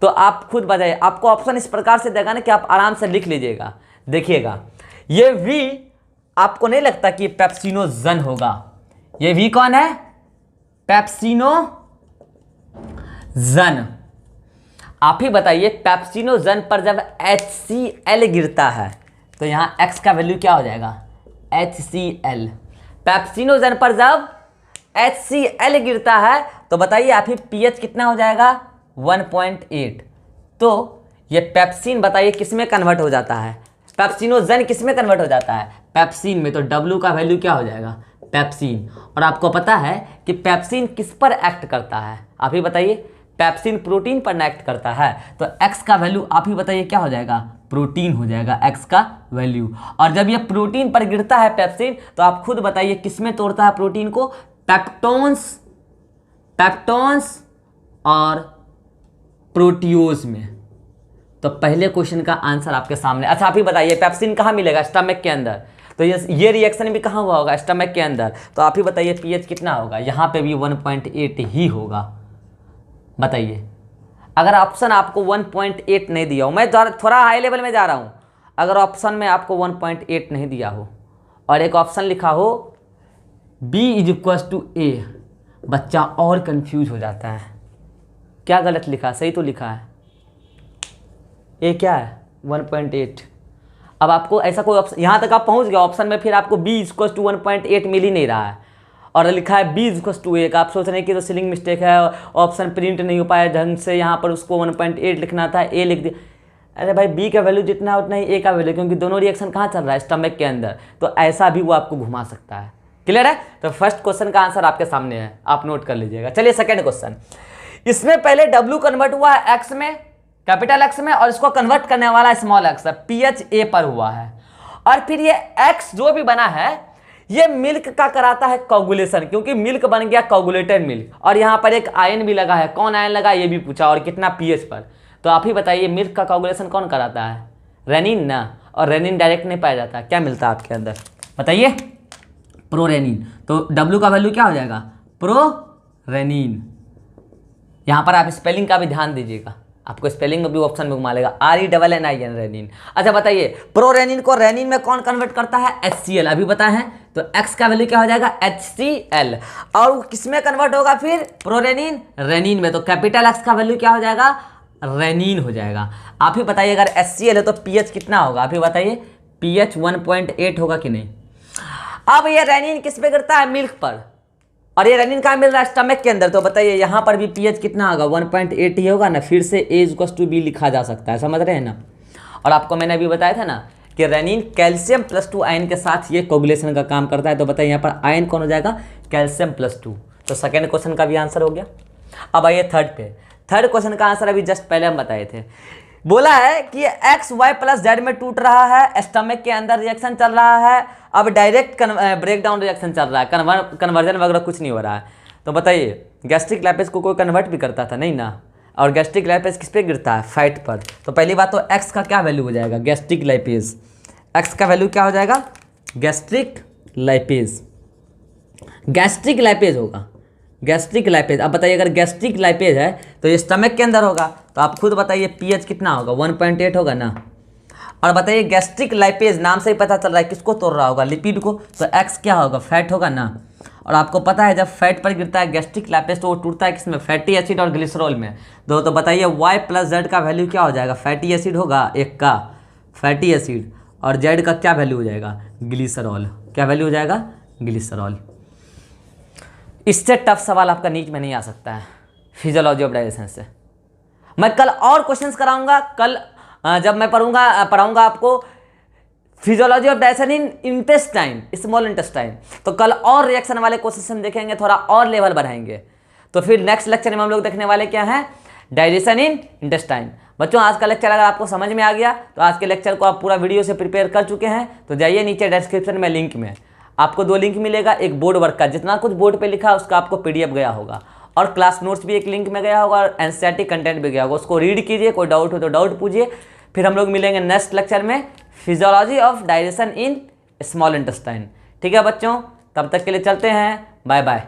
तो आप खुद बताइए, आपको ऑप्शन इस प्रकार से देगा ना कि आप आराम से लिख लीजिएगा। देखिएगा, ये वी आपको नहीं लगता कि पेप्सिनोजन होगा? ये वी कौन है? पेप्सिनोजन। आप ही बताइए, पेप्सिनोजन पर जब HCl गिरता है तो यहाँ X का वैल्यू क्या हो जाएगा, HCl। पेप्सिनोजन पर जब HCl गिरता है तो बताइए आप ही pH कितना हो जाएगा, 1.8। तो ये पेप्सिन बताइए किस में कन्वर्ट हो जाता है, पेप्सिनोजन किस में कन्वर्ट हो जाता है, पेप्सिन में। तो W का वैल्यू क्या हो जाएगा, पेप्सिन। और आपको पता है कि पेप्सिन किस पर एक्ट करता है, आप ही बताइए। पेप्सिन प्रोटीन पर एक्ट करता है, तो X का वैल्यू आप ही बताइए क्या हो जाएगा, प्रोटीन हो जाएगा X का वैल्यू। और जब ये प्रोटीन पर गिरता है पेप्सिन, तो आप खुद बताइए किस में तोड़ता है प्रोटीन को, पेप्टोन्स और प्रोटियोज में। तो पहले क्वेश्चन का आंसर आपके सामने। अच्छा आप ही बताइए, पेप्सिन कहाँ मिलेगा, स्टमक के अंदर। तो ये रिएक्शन भी कहाँ हुआ होगा, स्टमक के अंदर। तो आप ही बताइए पीएच कितना होगा, यहाँ पे भी 1.8 ही होगा। बताइए, अगर ऑप्शन आपको 1.8 नहीं दिया हो, मैं थोड़ा हाई लेवल में जा रहा हूँ, अगर ऑप्शन में आपको 1.8 नहीं दिया हो और एक ऑप्शन लिखा हो B = A, बच्चा और कंफ्यूज हो जाता है, क्या गलत लिखा, सही तो लिखा है। ए क्या है, 1.8। अब आपको ऐसा कोई ऑप्शन, यहाँ तक आप पहुँच गए ऑप्शन में, फिर आपको B = 1.8 मिल ही नहीं रहा है और लिखा है B = 1। आप सोच रहे हैं कि तो स्पेलिंग मिस्टेक है, ऑप्शन प्रिंट नहीं हो पाया ढंग से, यहाँ पर उसको 1.8 लिखना था, A लिख दिया। अरे भाई, B का वैल्यू जितना है उतना ही A का वैल्यू, क्योंकि दोनों रिएक्शन कहाँ चल रहा है, स्टमक के अंदर। तो ऐसा भी वो आपको घुमा सकता है। क्लियर है? तो फर्स्ट क्वेश्चन का आंसर आपके सामने है, आप नोट कर लीजिएगा। चलिए सेकंड क्वेश्चन। इसमें पहले W कन्वर्ट हुआ है X में, कैपिटल X में, और इसको कन्वर्ट करने वाला स्मॉल x है, pH A पर हुआ है। और फिर ये X जो भी बना है ये मिल्क का कराता है कोगुलेशन, क्योंकि मिल्क बन गया कोगुलेटेड मिल्क, और यहाँ पर एक आयन भी लगा है। कौन आयन लगा ये भी पूछा, और कितना pH पर। तो आप ही बताइए मिल्क का कोगुलेशन कौन कराता है? रेनिन ना, और रेनिन डायरेक्ट नहीं पाया जाता, क्या मिलता है आपके अंदर बताइए? प्रोरेनिन। तो W का वैल्यू क्या हो जाएगा? प्रोरेनिन। यहाँ पर आप स्पेलिंग का भी ध्यान दीजिएगा, आपको स्पेलिंग में भी ऑप्शन में घुमा लेगा, RENNIN रेनिन। अच्छा बताइए प्रोरेनिन को रेनिन में कौन कन्वर्ट करता है? HCl, अभी बताए हैं। तो X का वैल्यू क्या हो जाएगा? HCl। और किस में कन्वर्ट होगा फिर? प्रोरेनिन रेनिन में। तो कैपिटल X का वैल्यू क्या हो जाएगा? रेनिन हो जाएगा। आप ही बताइए अगर HCl है तो pH कितना होगा? आप ही बताइए pH 1.8 होगा कि नहीं? अब ये रेनिन किस पे गिरता है? मिल्क पर। और ये रेनिन कहाँ मिल रहा है? स्टमक के अंदर। तो बताइए यहाँ पर भी pH कितना होगा? 1.8 ही होगा ना। फिर से A=B लिखा जा सकता है, समझ रहे हैं ना। और आपको मैंने अभी बताया था ना कि रेनिन कैल्शियम +2 आयन के साथ ये कोगुलेशन का काम करता है। तो बताइए यहाँ पर आयन कौन हो जाएगा? कैल्शियम +2। तो सेकेंड क्वेश्चन का भी आंसर हो गया। अब आइए थर्ड पे। थर्ड क्वेश्चन का आंसर अभी जस्ट पहले हम बताए थे। बोला है कि XY + Z में टूट रहा है, स्टमक के अंदर रिएक्शन चल रहा है, अब डायरेक्ट ब्रेकडाउन रिएक्शन चल रहा है, कन्वर्जन वगैरह कुछ नहीं हो रहा है। तो बताइए गैस्ट्रिक लैपेज को कोई कन्वर्ट भी करता था? नहीं ना। और गैस्ट्रिक लैपेज किस पे गिरता है? फैट पर। तो पहली बात तो X का क्या वैल्यू हो जाएगा? Gastric lipase. X का वैल्यू क्या हो जाएगा? Gastric lipase. गैस्ट्रिक लाइपेज होगा, गैस्ट्रिक लाइपेज। अब बताइए अगर गैस्ट्रिक लाइपेज है तो ये स्टमक के अंदर होगा, तो आप खुद बताइए pH कितना होगा? 1.8 होगा ना। और बताइए गैस्ट्रिक लाइपेज नाम से ही पता चल रहा है किसको तोड़ रहा होगा? लिपिड को। तो X क्या होगा? फैट होगा ना। और आपको पता है जब फैट पर गिरता है गैस्ट्रिक लाइपेज तो वो टूटता है किसमें? फैटी एसिड और ग्लिसरॉल में। तो बताइए Y + Z का वैल्यू क्या हो जाएगा? फैटी एसिड होगा एक का, फैटी एसिड, और Z का क्या वैल्यू हो जाएगा? ग्लिसरॉल। क्या वैल्यू हो जाएगा? ग्लिसरॉल। इससे टफ सवाल आपका नीट में नहीं आ सकता है फिजियोलॉजी ऑफ डाइजेशन से। मैं कल और क्वेश्चंस कराऊंगा। कल जब मैं पढ़ाऊंगा आपको physiology of digestion in intestine, small intestine, तो कल और रिएक्शन वाले क्वेश्चन हम देखेंगे, थोड़ा और लेवल बढ़ाएंगे। तो फिर नेक्स्ट लेक्चर में हम लोग देखने वाले क्या हैं? डाइजेशन इन इंटेस्टाइन। बच्चों आज का लेक्चर अगर आपको समझ में आ गया तो आज के लेक्चर को आप पूरा वीडियो से प्रिपेयर कर चुके हैं, तो जाइए नीचे डिस्क्रिप्शन में लिंक में आपको 2 लिंक मिलेगा। एक बोर्ड वर्क का, जितना कुछ बोर्ड पे लिखा है उसका आपको PDF गया होगा, और क्लास नोट्स भी एक लिंक में गया होगा, और NCERT कंटेंट भी गया होगा। उसको रीड कीजिए, कोई डाउट हो तो डाउट पूछिए। फिर हम लोग मिलेंगे नेक्स्ट लेक्चर में physiology of digestion in small intestine. ठीक है बच्चों, तब तक के लिए चलते हैं, बाय बाय।